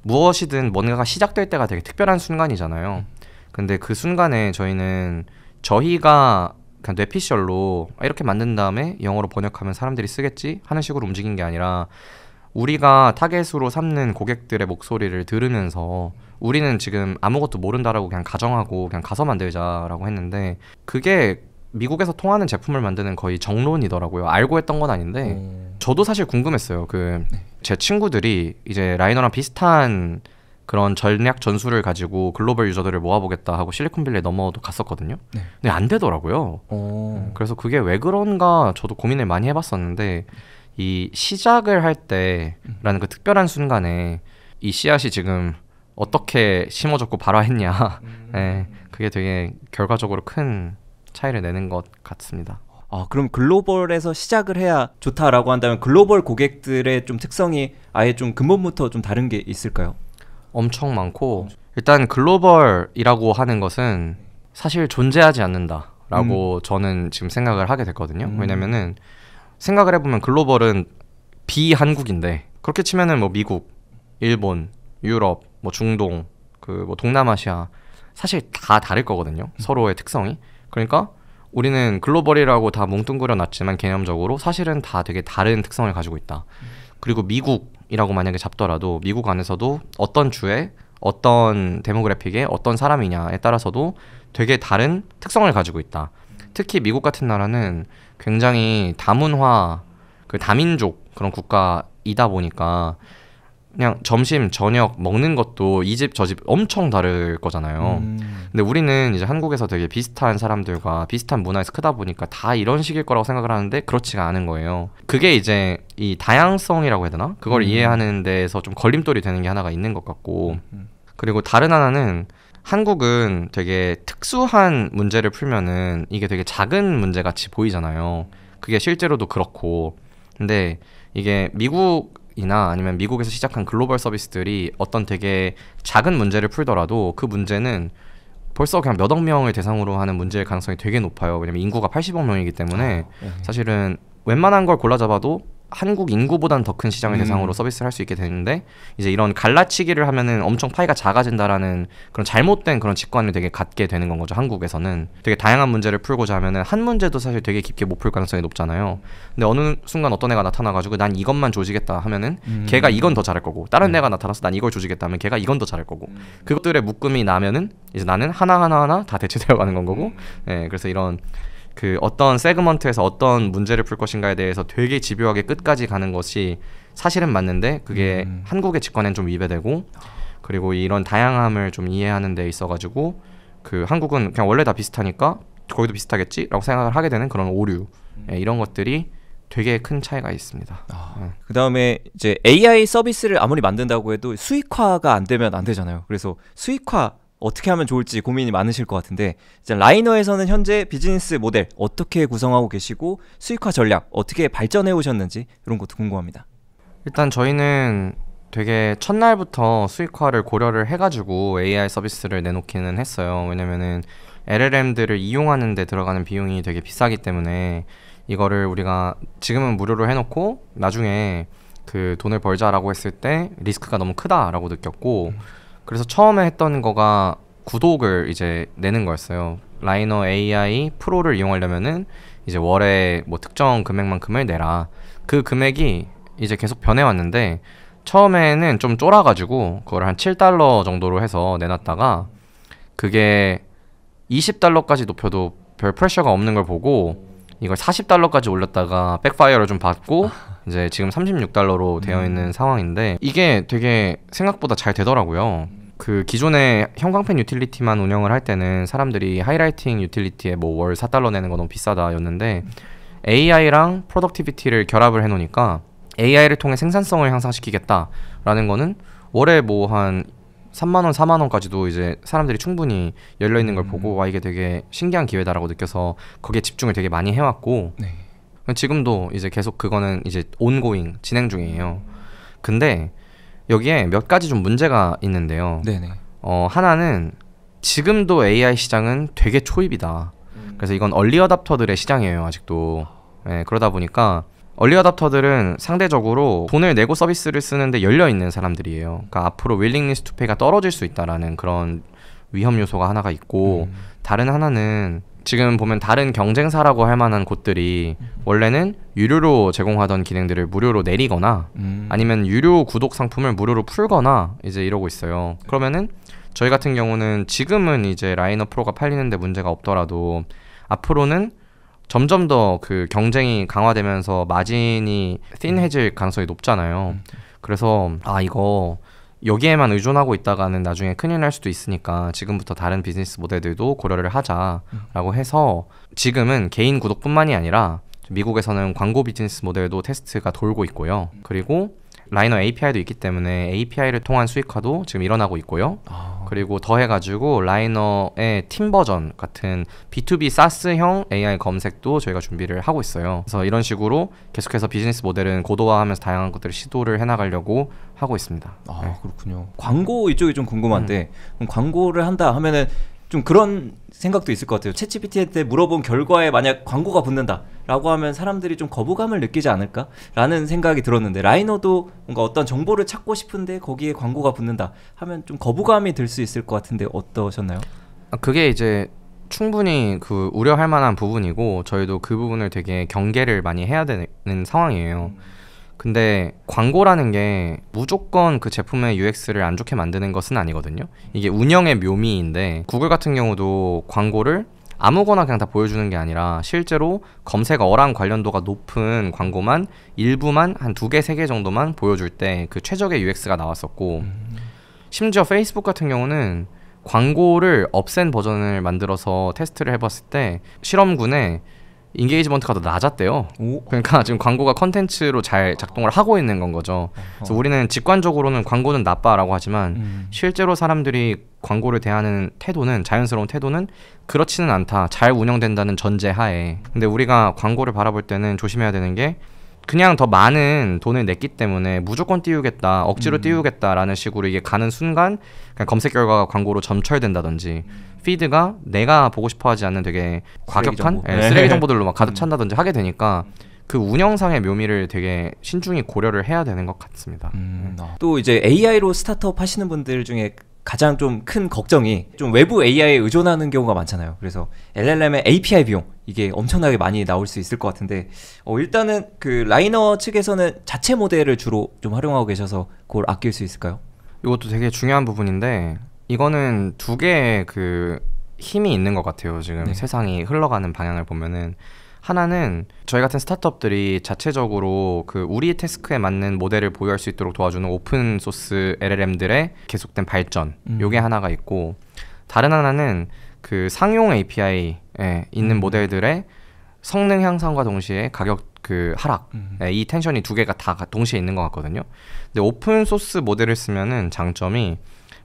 무엇이든 뭔가가 시작될 때가 되게 특별한 순간이잖아요. 근데 그 순간에 저희가 그냥 뇌피셜로 이렇게 만든 다음에 영어로 번역하면 사람들이 쓰겠지 하는 식으로 움직인 게 아니라 우리가 타겟으로 삼는 고객들의 목소리를 들으면서 우리는 지금 아무것도 모른다라고 그냥 가정하고 그냥 가서 만들자라고 했는데 그게 미국에서 통하는 제품을 만드는 거의 정론이더라고요. 알고 했던 건 아닌데 저도 사실 궁금했어요. 제 친구들이 이제 라이너랑 비슷한 그런 전략 전술을 가지고 글로벌 유저들을 모아보겠다 하고 실리콘밸리에 넘어도 갔었거든요. 근데 안 되더라고요. 그래서 그게 왜 그런가 저도 고민을 많이 해봤었는데 이 시작을 할 때라는 그 특별한 순간에 이 씨앗이 지금 어떻게 심어졌고 발화했냐 그게 되게 결과적으로 큰 차이를 내는 것 같습니다.
그럼 글로벌에서 시작을 해야 좋다라고 한다면 글로벌 고객들의 좀 특성이 아예 좀 근본부터 좀 다른 게 있을까요?
엄청 많고 일단 글로벌이라고 하는 것은 사실 존재하지 않는다라고 저는 지금 생각을 하게 됐거든요. 왜냐면은 생각을 해보면 글로벌은 비한국인데 그렇게 치면은 뭐 미국, 일본, 유럽, 뭐 중동, 그 뭐 동남아시아 사실 다 다를 거거든요. 서로의 특성이. 그러니까 우리는 글로벌이라고 다 뭉뚱그려 놨지만 개념적으로 사실은 다 되게 다른 특성을 가지고 있다. 그리고 미국이라고 만약에 잡더라도 미국 안에서도 어떤 주에 어떤 데모그래픽에 어떤 사람이냐에 따라서도 되게 다른 특성을 가지고 있다. 특히 미국 같은 나라는 굉장히 다문화, 그 다민족 그런 국가이다 보니까 그냥 점심, 저녁 먹는 것도 이 집 저 집 엄청 다를 거잖아요. 근데 우리는 이제 한국에서 되게 비슷한 사람들과 비슷한 문화에서 크다 보니까 다 이런 식일 거라고 생각을 하는데 그렇지가 않은 거예요. 그게 이제 이 다양성이라고 해야 되나? 그걸 이해하는 데에서 좀 걸림돌이 되는 게 하나가 있는 것 같고 그리고 다른 하나는 한국은 되게 특수한 문제를 풀면은 이게 되게 작은 문제 같이 보이잖아요. 그게 실제로도 그렇고 근데 이게 미국이나 아니면 미국에서 시작한 글로벌 서비스들이 어떤 되게 작은 문제를 풀더라도 그 문제는 벌써 그냥 몇억 명을 대상으로 하는 문제일 가능성이 되게 높아요. 왜냐면 인구가 80억 명이기 때문에 사실은 웬만한 걸 골라잡아도 한국 인구보다는 더 큰 시장을 대상으로 서비스를 할 수 있게 되는데 이제 이런 갈라치기를 하면은 엄청 파이가 작아진다라는 그런 잘못된 그런 직관을 되게 갖게 되는 건 거죠. 한국에서는 되게 다양한 문제를 풀고자 하면은 한 문제도 사실 되게 깊게 못 풀 가능성이 높잖아요. 근데 어느 순간 어떤 애가 나타나가지고 난 이것만 조지겠다 하면은 걔가 이건 더 잘할 거고 다른 애가 나타나서 난 이걸 조지겠다 하면 걔가 이건 더 잘할 거고 그것들의 묶음이 나면은 이제 나는 하나하나 다 대체되어 가는 건 거고 네, 그래서 이런 그 어떤 세그먼트에서 어떤 문제를 풀 것인가에 대해서 되게 집요하게 끝까지 가는 것이 사실은 맞는데 그게 한국의 직관엔 좀 위배되고 그리고 이런 다양함을 좀 이해하는 데 있어가지고 그 한국은 그냥 원래 다 비슷하니까 거기도 비슷하겠지? 라고 생각을 하게 되는 그런 오류 이런 것들이 되게 큰 차이가 있습니다.
그 다음에 이제 AI 서비스를 아무리 만든다고 해도 수익화가 안 되면 안 되잖아요. 그래서 수익화 어떻게 하면 좋을지 고민이 많으실 것 같은데 이제 라이너에서는 현재 비즈니스 모델 어떻게 구성하고 계시고 수익화 전략 어떻게 발전해 오셨는지 이런 것도 궁금합니다.
일단 저희는 되게 첫날부터 수익화를 고려를 해가지고 AI 서비스를 내놓기는 했어요. 왜냐면은 LLM들을 이용하는 데 들어가는 비용이 되게 비싸기 때문에 이거를 우리가 지금은 무료로 해놓고 나중에 그 돈을 벌자라고 했을 때 리스크가 너무 크다라고 느꼈고 그래서 처음에 했던 거가 구독을 이제 내는 거였어요. 라이너 AI 프로를 이용하려면은 이제 월에 뭐 특정 금액만큼을 내라. 그 금액이 이제 계속 변해왔는데 처음에는 좀 쫄아가지고 그걸 한 $7 정도로 해서 내놨다가 그게 $20까지 높여도 별 프레셔가 없는 걸 보고 이걸 $40까지 올렸다가 백파이어를 좀 받고 이제 지금 $36로 되어 있는 상황인데 이게 되게 생각보다 잘 되더라고요. 그 기존의 형광펜 유틸리티만 운영을 할 때는 사람들이 하이라이팅 유틸리티에 뭐 월 $4 내는 거 너무 비싸다였는데 AI랑 프로덕티비티를 결합을 해놓으니까 AI를 통해 생산성을 향상시키겠다라는 거는 월에 뭐 한 3만 원, 4만 원까지도 이제 사람들이 충분히 열려 있는 걸 보고 와 이게 되게 신기한 기회다라고 느껴서 거기에 집중을 되게 많이 해왔고 지금도 이제 계속 그거는 이제 온고잉 진행 중이에요. 근데 여기에 몇 가지 좀 문제가 있는데요. 하나는 지금도 AI 시장은 되게 초입이다. 그래서 이건 얼리 어답터들의 시장이에요 아직도. 네, 그러다 보니까 얼리 어답터들은 상대적으로 돈을 내고 서비스를 쓰는데 열려있는 사람들이에요. 그러니까 앞으로 윌링리스 투 페이가 떨어질 수 있다라는 그런 위험 요소가 하나가 있고 다른 하나는 지금 보면 다른 경쟁사라고 할 만한 곳들이 원래는 유료로 제공하던 기능들을 무료로 내리거나 아니면 유료 구독 상품을 무료로 풀거나 이제 이러고 있어요. 그러면은 저희 같은 경우는 지금은 이제 라이너 프로가 팔리는데 문제가 없더라도 앞으로는 점점 더 그 경쟁이 강화되면서 마진이 씬해질 가능성이 높잖아요. 그래서 이거 여기에만 의존하고 있다가는 나중에 큰일 날 수도 있으니까 지금부터 다른 비즈니스 모델들도 고려를 하자라고 해서 지금은 개인 구독뿐만이 아니라 미국에서는 광고 비즈니스 모델도 테스트가 돌고 있고요. 그리고 라이너 API도 있기 때문에 API를 통한 수익화도 지금 일어나고 있고요. 그리고 더해가지고 라이너의 팀 버전 같은 B2B SaaS형 AI 검색도 저희가 준비를 하고 있어요. 그래서 이런 식으로 계속해서 비즈니스 모델은 고도화하면서 다양한 것들을 시도를 해나가려고 하고 있습니다. 네.
그렇군요. 광고 이쪽이 좀 궁금한데 그럼 광고를 한다 하면은 좀 그런 생각도 있을 것 같아요. 챗GPT한테 물어본 결과에 만약 광고가 붙는다라고 하면 사람들이 좀 거부감을 느끼지 않을까라는 생각이 들었는데 라이너도 뭔가 어떤 정보를 찾고 싶은데 거기에 광고가 붙는다 하면 좀 거부감이 들 수 있을 것 같은데 어떠셨나요?
그게 이제 충분히 그 우려할 만한 부분이고 저희도 그 부분을 되게 경계를 많이 해야 되는 상황이에요. 근데 광고라는 게 무조건 그 제품의 UX를 안 좋게 만드는 것은 아니거든요. 이게 운영의 묘미인데 구글 같은 경우도 광고를 아무거나 그냥 다 보여주는 게 아니라 실제로 검색어랑 관련도가 높은 광고만 일부만 한 2개, 3개 정도만 보여줄 때 그 최적의 UX가 나왔었고 심지어 페이스북 같은 경우는 광고를 없앤 버전을 만들어서 테스트를 해봤을 때 실험군에 인게이지먼트가 더 낮았대요. 그러니까 지금 광고가 컨텐츠로 잘 작동을 하고 있는 건 거죠. 그래서 우리는 직관적으로는 광고는 나빠라고 하지만 실제로 사람들이 광고를 대하는 태도는 자연스러운 태도는 그렇지는 않다. 잘 운영된다는 전제하에. 근데 우리가 광고를 바라볼 때는 조심해야 되는 게 그냥 더 많은 돈을 냈기 때문에 무조건 띄우겠다, 억지로 띄우겠다라는 식으로 이게 가는 순간 그냥 검색 결과가 광고로 점철된다든지 피드가 내가 보고 싶어하지 않는 되게 과격한 쓰레기 정보들로 막 가득 찬다든지 하게 되니까 그 운영상의 묘미를 되게 신중히 고려를 해야 되는 것 같습니다.
또 이제 AI로 스타트업 하시는 분들 중에 가장 좀 큰 걱정이 좀 외부 AI에 의존하는 경우가 많잖아요. 그래서 LLM의 API 비용 이게 엄청나게 많이 나올 수 있을 것 같은데 일단은 그 라이너 측에서는 자체 모델을 주로 좀 활용하고 계셔서 그걸 아낄 수 있을까요?
이것도 되게 중요한 부분인데 이거는 두 개의 그 힘이 있는 것 같아요. 지금 세상이 흘러가는 방향을 보면은 하나는 저희 같은 스타트업들이 자체적으로 그 우리 태스크에 맞는 모델을 보유할 수 있도록 도와주는 오픈 소스 LLM들의 계속된 발전 요게 하나가 있고 다른 하나는 그 상용 API에 있는 모델들의 성능 향상과 동시에 가격 그 하락 이 텐션이 두 개가 다 동시에 있는 것 같거든요. 근데 오픈 소스 모델을 쓰면은 장점이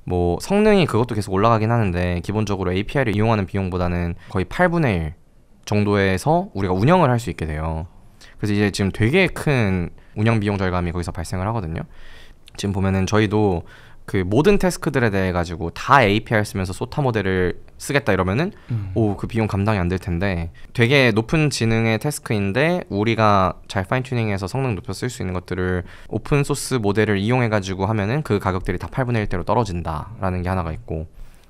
뭐 성능이 그것도 계속 올라가긴 하는데 기본적으로 API를 이용하는 비용보다는 거의 8분의 1 정도에서 우리가 운영을 할 수 있게 돼요. 그래서 이제 지금 되게 큰 운영 비용 절감이 거기서 발생을 하거든요. 지금 보면은 저희도 그 모든 태스크들에 대해 가지고 다 API 쓰면서 소타 모델을 쓰겠다 이러면은 그 비용 감당이 안 될 텐데 되게 높은 지능의 태스크인데 우리가 잘 파인 튜닝해서 성능 높여 쓸 수 있는 것들을 오픈 소스 모델을 이용해 가지고 하면은 그 가격들이 다 8분의 1대로 떨어진다라는 게 하나가 있고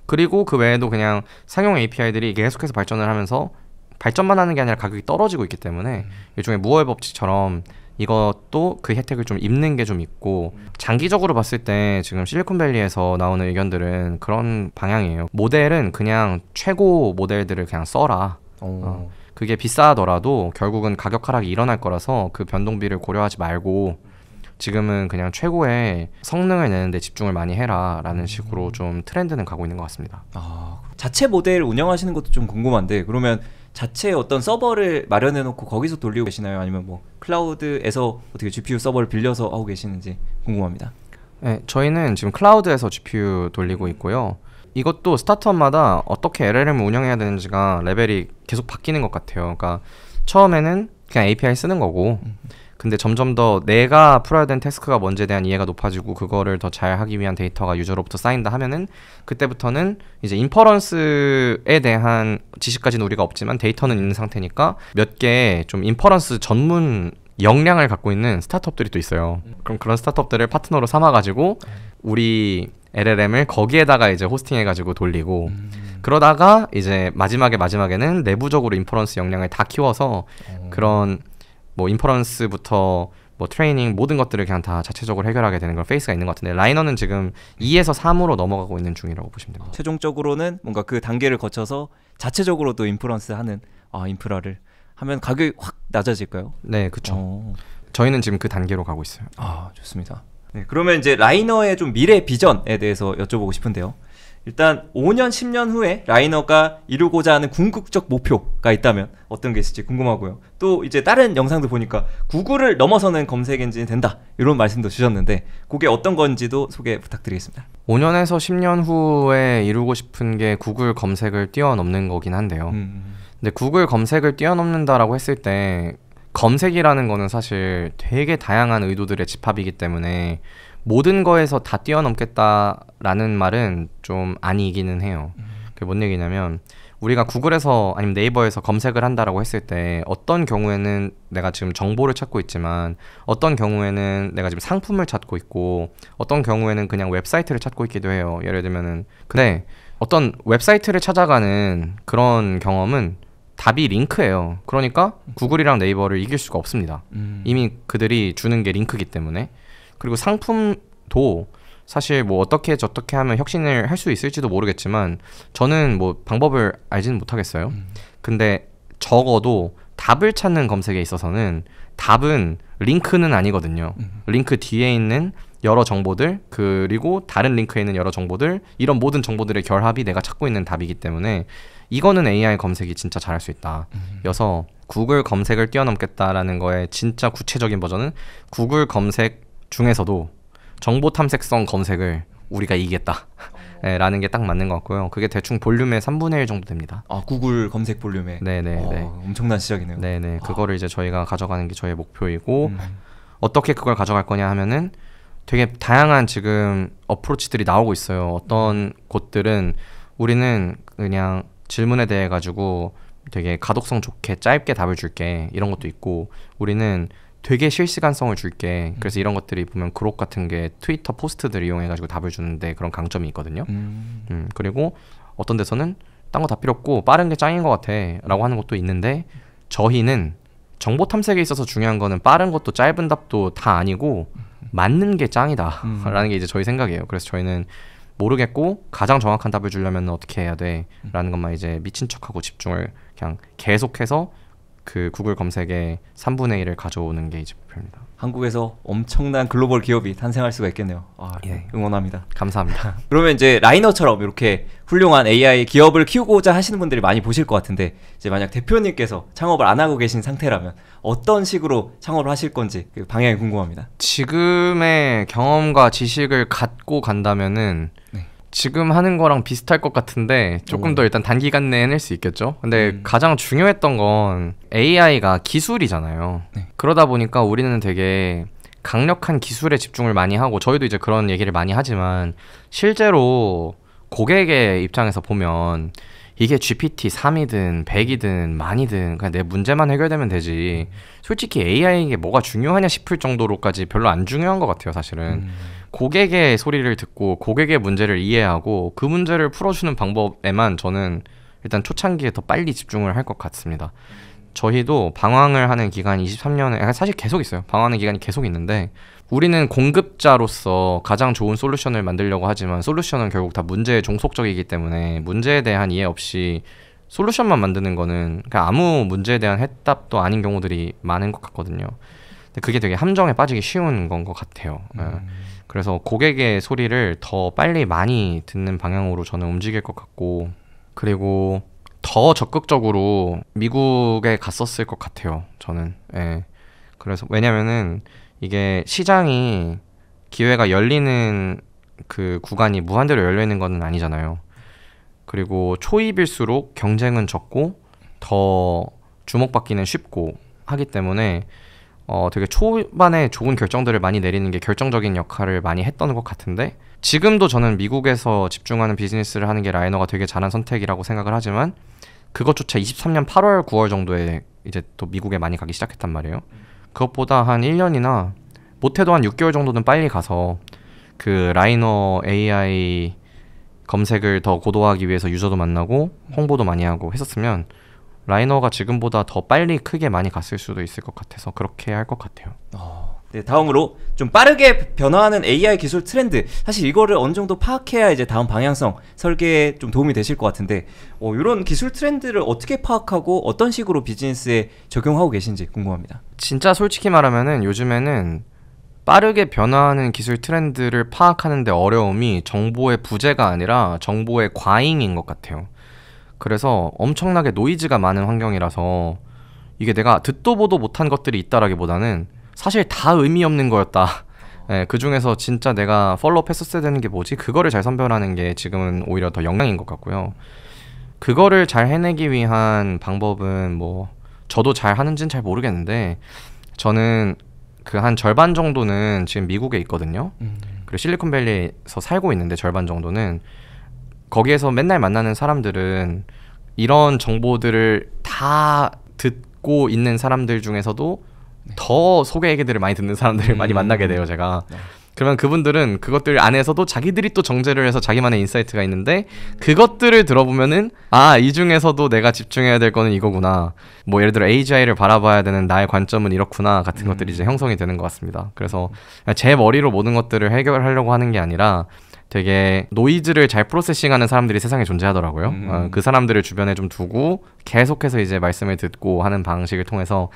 그리고 그 외에도 그냥 상용 API들이 계속해서 발전을 하면서 발전만 하는 게 아니라 가격이 떨어지고 있기 때문에 일종의 무어의 법칙처럼 이것도 그 혜택을 좀 입는 게 좀 있고 장기적으로 봤을 때 지금 실리콘밸리에서 나오는 의견들은 그런 방향이에요. 모델은 그냥 최고 모델들을 그냥 써라. 그게 비싸더라도 결국은 가격 하락이 일어날 거라서 그 변동비를 고려하지 말고 지금은 그냥 최고의 성능을 내는데 집중을 많이 해라 라는 식으로 좀 트렌드는 가고 있는 것 같습니다.
자체 모델 운영하시는 것도 좀 궁금한데 그러면 자체 어떤 서버를 마련해 놓고 거기서 돌리고 계시나요? 아니면 뭐 클라우드에서 어떻게 GPU 서버를 빌려서 하고 계시는지 궁금합니다.
네, 저희는 지금 클라우드에서 GPU 돌리고 있고요. 이것도 스타트업마다 어떻게 LLM을 운영해야 되는지가 레벨이 계속 바뀌는 것 같아요. 그러니까 처음에는 그냥 API 쓰는 거고 근데 점점 더 내가 풀어야 되는 태스크가 뭔지에 대한 이해가 높아지고 그거를 더 잘 하기 위한 데이터가 유저로부터 쌓인다 하면은 그때부터는 이제 인퍼런스에 대한 지식까지는 우리가 없지만 데이터는 있는 상태니까 몇 개의 좀 인퍼런스 전문 역량을 갖고 있는 스타트업들이 또 있어요. 그럼 그런 스타트업들을 파트너로 삼아가지고 우리 LLM을 거기에다가 이제 호스팅해가지고 돌리고 그러다가 이제 마지막에는 내부적으로 인퍼런스 역량을 다 키워서 그런 뭐 인퍼런스부터 뭐 트레이닝 모든 것들을 그냥 다 자체적으로 해결하게 되는 그런 페이스가 있는 것 같은데 라이너는 지금 2에서 3으로 넘어가고 있는 중이라고 보시면 됩니다.
최종적으로는 뭔가 그 단계를 거쳐서 자체적으로 또 인프런스 하는 인프라를 하면 가격이 확 낮아질까요?
네, 그렇죠. 저희는 지금 그 단계로 가고 있어요.
좋습니다. 네, 그러면 이제 라이너의 좀 미래 비전에 대해서 여쭤보고 싶은데요. 일단 5년, 10년 후에 라이너가 이루고자 하는 궁극적 목표가 있다면 어떤 게 있을지 궁금하고요. 또 이제 다른 영상도 보니까 구글을 넘어서는 검색 엔진이 된다 이런 말씀도 주셨는데 그게 어떤 건지도 소개 부탁드리겠습니다.
5년에서 10년 후에 이루고 싶은 게 구글 검색을 뛰어넘는 거긴 한데요. 근데 구글 검색을 뛰어넘는다라고 했을 때 검색이라는 거는 사실 되게 다양한 의도들의 집합이기 때문에 모든 거에서 다 뛰어넘겠다라는 말은 좀 아니기는 해요. 그게 뭔 얘기냐면 우리가 구글에서 아니면 네이버에서 검색을 한다라고 했을 때 어떤 경우에는 내가 지금 정보를 찾고 있지만 어떤 경우에는 내가 지금 상품을 찾고 있고 어떤 경우에는 그냥 웹사이트를 찾고 있기도 해요. 예를 들면은 근데 어떤 웹사이트를 찾아가는 그런 경험은 답이 링크예요. 그러니까 구글이랑 네이버를 이길 수가 없습니다. 이미 그들이 주는 게 링크이기 때문에. 그리고 상품도 사실 뭐 어떻게 저떻게 하면 혁신을 할 수 있을지도 모르겠지만 저는 뭐 방법을 알지는 못하겠어요. 근데 적어도 답을 찾는 검색에 있어서는 답은 링크는 아니거든요. 링크 뒤에 있는 여러 정보들 그리고 다른 링크에 있는 여러 정보들 이런 모든 정보들의 결합이 내가 찾고 있는 답이기 때문에 이거는 AI 검색이 진짜 잘할 수 있다. 여서 구글 검색을 뛰어넘겠다라는 거의 진짜 구체적인 버전은 구글 검색 중에서도 정보 탐색성 검색을 우리가 이기겠다 라는 게 딱 맞는 것 같고요. 그게 대충 볼륨의 3분의 1 정도 됩니다.
아 구글 검색 볼륨에
네네네.
엄청난 시작이네요.
네네. 그거를 이제 저희가 가져가는 게 저의 목표이고 어떻게 그걸 가져갈 거냐 하면은 되게 다양한 지금 어프로치들이 나오고 있어요. 어떤 곳들은 우리는 그냥 질문에 대해 가지고 되게 가독성 좋게 짧게 답을 줄게 이런 것도 있고 우리는 되게 실시간성을 줄게. 그래서 이런 것들이 보면 그록 같은 게 트위터 포스트들 이용해가지고 답을 주는데 그런 강점이 있거든요. 그리고 어떤 데서는 딴 거 다 필요 없고 빠른 게 짱인 것 같아 라고 하는 것도 있는데 저희는 정보 탐색에 있어서 중요한 거는 빠른 것도 짧은 답도 다 아니고 맞는 게 짱이다 라는 게 이제 저희 생각이에요. 그래서 저희는 모르겠고 가장 정확한 답을 주려면 어떻게 해야 돼 라는 것만 이제 미친 척하고 집중을 그냥 계속해서 그 구글 검색의 3분의 1을 가져오는 게 이제 목표입니다.
한국에서 엄청난 글로벌 기업이 탄생할 수가 있겠네요.
예.
응원합니다.
감사합니다.
그러면 이제 라이너처럼 이렇게 훌륭한 AI 기업을 키우고자 하시는 분들이 많이 보실 것 같은데 이제 만약 대표님께서 창업을 안 하고 계신 상태라면 어떤 식으로 창업을 하실 건지 그 방향이 궁금합니다.
지금의 경험과 지식을 갖고 간다면은 지금 하는 거랑 비슷할 것 같은데 조금 더 일단 단기간 내에 해낼 수 있겠죠. 근데 가장 중요했던 건 AI가 기술이잖아요. 그러다 보니까 우리는 되게 강력한 기술에 집중을 많이 하고 저희도 이제 그런 얘기를 많이 하지만 실제로 고객의 입장에서 보면 이게 GPT-3이든 100이든 만이든 그냥 내 문제만 해결되면 되지 솔직히 AI에게 뭐가 중요하냐 싶을 정도로까지 별로 안 중요한 것 같아요. 사실은 고객의 소리를 듣고 고객의 문제를 이해하고 그 문제를 풀어주는 방법에만 저는 일단 초창기에 더 빨리 집중을 할 것 같습니다. 저희도 방황을 하는 기간이 23년에 사실 계속 있어요. 방황하는 기간이 계속 있는데 우리는 공급자로서 가장 좋은 솔루션을 만들려고 하지만 솔루션은 결국 다 문제에 종속적이기 때문에 문제에 대한 이해 없이 솔루션만 만드는 거는 그냥 아무 문제에 대한 해답도 아닌 경우들이 많은 것 같거든요. 근데 그게 되게 함정에 빠지기 쉬운 건 것 같아요. 그래서 고객의 소리를 더 빨리 많이 듣는 방향으로 저는 움직일 것 같고 그리고 더 적극적으로 미국에 갔었을 것 같아요. 저는. 예. 그래서 왜냐면은 이게 시장이 기회가 열리는 그 구간이 무한대로 열려있는 건 아니잖아요. 그리고 초입일수록 경쟁은 적고 더 주목받기는 쉽고 하기 때문에 되게 초반에 좋은 결정들을 많이 내리는 게 결정적인 역할을 많이 했던 것 같은데 지금도 저는 미국에서 집중하는 비즈니스를 하는 게 라이너가 되게 잘한 선택이라고 생각을 하지만 그것조차 23년 8월 9월 정도에 이제 또 미국에 많이 가기 시작했단 말이에요. 그것보다 한 1년이나 못해도 한 6개월 정도는 빨리 가서 그 라이너 AI 검색을 더 고도화하기 위해서 유저도 만나고 홍보도 많이 하고 했었으면 라이너가 지금보다 더 빨리 크게 많이 갔을 수도 있을 것 같아서 그렇게 할 것 같아요.
네, 다음으로 좀 빠르게 변화하는 AI 기술 트렌드 사실 이거를 어느 정도 파악해야 이제 다음 방향성 설계에 좀 도움이 되실 것 같은데 이런 기술 트렌드를 어떻게 파악하고 어떤 식으로 비즈니스에 적용하고 계신지 궁금합니다.
진짜 솔직히 말하면은 요즘에는 빠르게 변화하는 기술 트렌드를 파악하는데 어려움이 정보의 부재가 아니라 정보의 과잉인 것 같아요. 그래서 엄청나게 노이즈가 많은 환경이라서 이게 내가 듣도 보도 못한 것들이 있다라기보다는 사실 다 의미 없는 거였다. 네, 그 중에서 진짜 내가 팔로우업 했었어야 되는 게 뭐지? 그거를 잘 선별하는 게 지금은 오히려 더 역량인 것 같고요. 그거를 잘 해내기 위한 방법은 뭐 저도 잘 하는지는 잘 모르겠는데 저는 그 한 절반 정도는 지금 미국에 있거든요. 그리고 실리콘밸리에서 살고 있는데 절반 정도는 거기에서 맨날 만나는 사람들은 이런 정보들을 다 듣고 있는 사람들 중에서도 더 소개 얘기들을 많이 듣는 사람들을 많이 만나게 돼요, 제가. 그러면 그분들은 그것들 안에서도 자기들이 또 정제를 해서 자기만의 인사이트가 있는데 그것들을 들어보면은 이 중에서도 내가 집중해야 될 거는 이거구나. 뭐 예를 들어 AGI를 바라봐야 되는 나의 관점은 이렇구나 같은 것들이 이제 형성이 되는 것 같습니다. 그래서 제 머리로 모든 것들을 해결하려고 하는 게 아니라 되게 노이즈를 잘 프로세싱하는 사람들이 세상에 존재하더라고요. 그 사람들을 주변에 좀 두고 계속해서 이제 말씀을 듣고 하는 방식을 통해서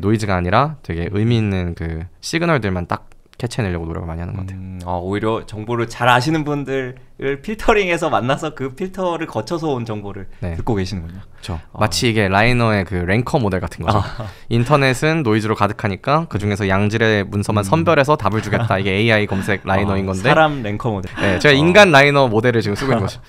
노이즈가 아니라 되게 의미 있는 그 시그널들만 딱 캐치해내려고 노력을 많이 하는 것 같아요.
오히려 정보를 잘 아시는 분들을 필터링해서 만나서 그 필터를 거쳐서 온 정보를 듣고 계시는군요.
그렇죠. 마치 이게 라이너의 그 랭커 모델 같은 거죠. 인터넷은 노이즈로 가득하니까 그 중에서 양질의 문서만 선별해서 답을 주겠다. 이게 AI 검색 라이너인 건데.
사람 랭커 모델.
네, 제가 인간 라이너 모델을 지금 쓰고 있는 거죠.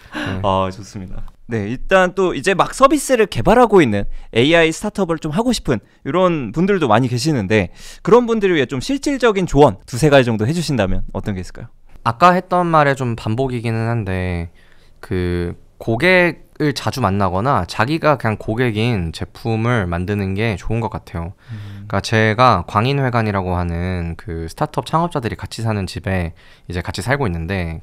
좋습니다. 네, 일단 또 이제 막 서비스를 개발하고 있는 AI 스타트업을 좀 하고 싶은 이런 분들도 많이 계시는데 그런 분들을 위해 좀 실질적인 조언 두세 가지 정도 해주신다면 어떤 게 있을까요?
아까 했던 말의 좀 반복이기는 한데 그 고객을 자주 만나거나 자기가 그냥 고객인 제품을 만드는 게 좋은 것 같아요. 그러니까 제가 광인회관이라고 하는 그 스타트업 창업자들이 같이 사는 집에 이제 같이 살고 있는데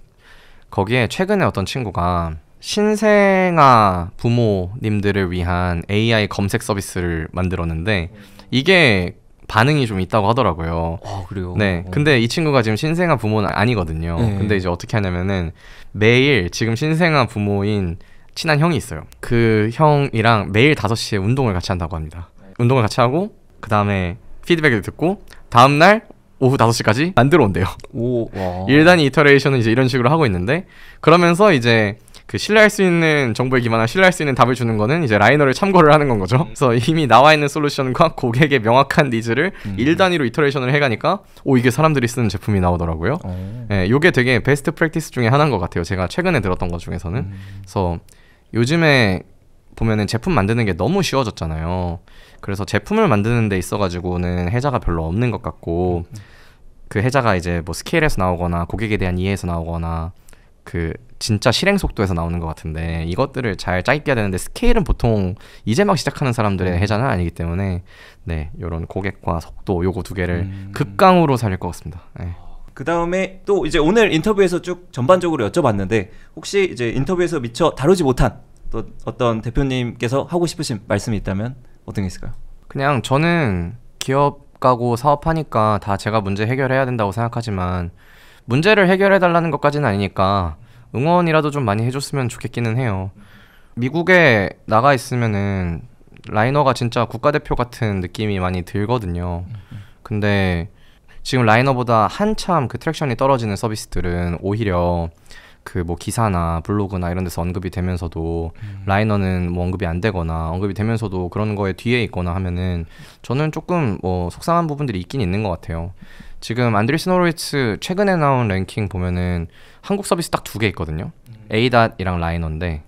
거기에 최근에 어떤 친구가 신생아 부모님들을 위한 AI 검색 서비스를 만들었는데 이게 반응이 좀 있다고 하더라고요.
그래요?
네. 근데 이 친구가 지금 신생아 부모는 아니거든요. 근데 이제 어떻게 하냐면은 매일 지금 신생아 부모인 친한 형이 있어요. 그 형이랑 매일 5시에 운동을 같이 한다고 합니다. 운동을 같이 하고 그 다음에 피드백을 듣고 다음날 오후 5시까지 만들어 온대요. 1단위 이터레이션은 이제 이런 식으로 하고 있는데 그러면서 이제 그 신뢰할 수 있는 정보에 기반한 신뢰할 수 있는 답을 주는 거는 이제 라이너를 참고를 하는 건 거죠. 그래서 이미 나와 있는 솔루션과 고객의 명확한 니즈를 1단위로 이터레이션을 해가니까 이게 사람들이 쓰는 제품이 나오더라고요. 요게 되게 베스트 프랙티스 중에 하나인 것 같아요. 제가 최근에 들었던 것 중에서는. 그래서 요즘에 보면은 제품 만드는 게 너무 쉬워졌잖아요. 그래서 제품을 만드는 데 있어가지고는 해자가 별로 없는 것 같고 그 해자가 이제 뭐 스케일에서 나오거나 고객에 대한 이해에서 나오거나 그 진짜 실행 속도에서 나오는 것 같은데 이것들을 잘 짜입겨야 되는데 스케일은 보통 이제 막 시작하는 사람들의 해자는 아니기 때문에 이런 고객과 속도 요거 두 개를 극강으로 살릴 것 같습니다.
그 다음에 또 이제 오늘 인터뷰에서 쭉 전반적으로 여쭤봤는데 혹시 이제 인터뷰에서 미처 다루지 못한 또 어떤 대표님께서 하고 싶으신 말씀이 있다면 어떤 게 있을까요?
그냥 저는 기업 가고 사업하니까 다 제가 문제 해결해야 된다고 생각하지만 문제를 해결해달라는 것까지는 아니니까 응원이라도 좀 많이 해줬으면 좋겠기는 해요. 미국에 나가 있으면은 라이너가 진짜 국가대표 같은 느낌이 많이 들거든요. 근데 지금 라이너보다 한참 그 트랙션이 떨어지는 서비스들은 오히려 그 뭐 기사나 블로그나 이런 데서 언급이 되면서도 라이너는 뭐 언급이 안 되거나 언급이 되면서도 그런 거에 뒤에 있거나 하면은 저는 조금 뭐 속상한 부분들이 있긴 있는 것 같아요. 지금 안드리슨 호로위츠 최근에 나온 랭킹 보면은 한국 서비스 딱 2개 있거든요. ADAT이랑 라이너인데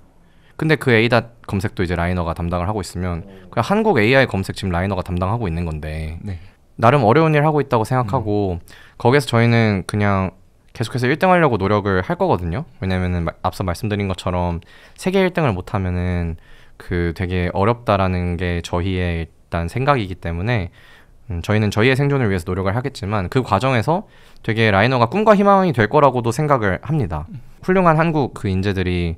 근데 그 ADAT 검색도 이제 라이너가 담당을 하고 있으면 그냥 한국 AI 검색 지금 라이너가 담당하고 있는 건데 나름 어려운 일 하고 있다고 생각하고 거기에서 저희는 그냥 계속해서 1등 하려고 노력을 할 거거든요. 왜냐면은 앞서 말씀드린 것처럼 세계 1등을 못하면은 그 되게 어렵다라는 게 저희의 일단 생각이기 때문에 저희는 저희의 생존을 위해서 노력을 하겠지만 그 과정에서 되게 라이너가 꿈과 희망이 될 거라고도 생각을 합니다. 훌륭한 한국 그 인재들이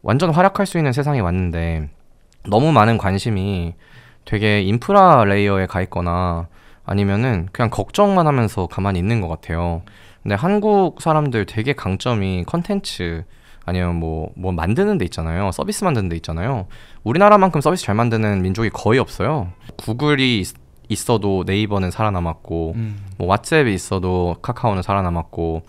완전 활약할 수 있는 세상이 왔는데 너무 많은 관심이 되게 인프라 레이어에 가 있거나 아니면은 그냥 걱정만 하면서 가만히 있는 것 같아요. 근데 한국 사람들 되게 강점이 컨텐츠 아니면 뭐 만드는 데 있잖아요. 서비스 만드는 데 있잖아요. 우리나라만큼 서비스 잘 만드는 민족이 거의 없어요. 구글이 있어도 네이버는 살아남았고 뭐 왓츠앱이 있어도 카카오는 살아남았고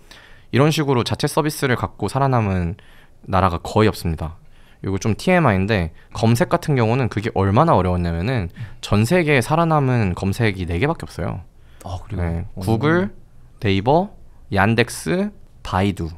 이런 식으로 자체 서비스를 갖고 살아남은 나라가 거의 없습니다. 이거 좀 TMI인데 검색 같은 경우는 그게 얼마나 어려웠냐면은 전 세계에 살아남은 검색이 4개밖에 없어요.
아, 그리고
네, 구글, 네이버, 얀덱스, 바이두.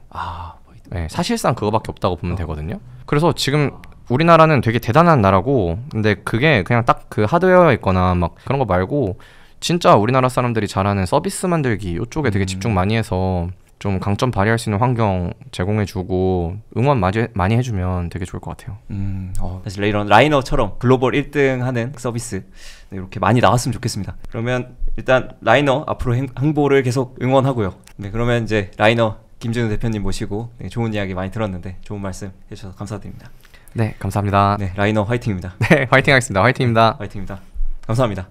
네, 사실상 그거밖에 없다고 보면 되거든요. 그래서 지금 우리나라는 되게 대단한 나라고, 근데 그게 그냥 딱 그 하드웨어에 있거나 막 그런 거 말고 진짜 우리나라 사람들이 잘하는 서비스 만들기 이쪽에 되게 집중 많이 해서 좀 강점 발휘할 수 있는 환경 제공해주고 응원 많이 해주면 되게 좋을 것 같아요.
사실 이런 라이너처럼 글로벌 1등 하는 서비스 이렇게 많이 나왔으면 좋겠습니다. 그러면 일단 라이너 앞으로 행보를 계속 응원하고요. 네, 그러면 이제 라이너 김준우 대표님 모시고 좋은 이야기 많이 들었는데 좋은 말씀 해주셔서 감사드립니다.
네, 감사합니다.
네, 라이너 화이팅입니다.
네, 화이팅 하겠습니다. 화이팅입니다.
화이팅입니다. 감사합니다.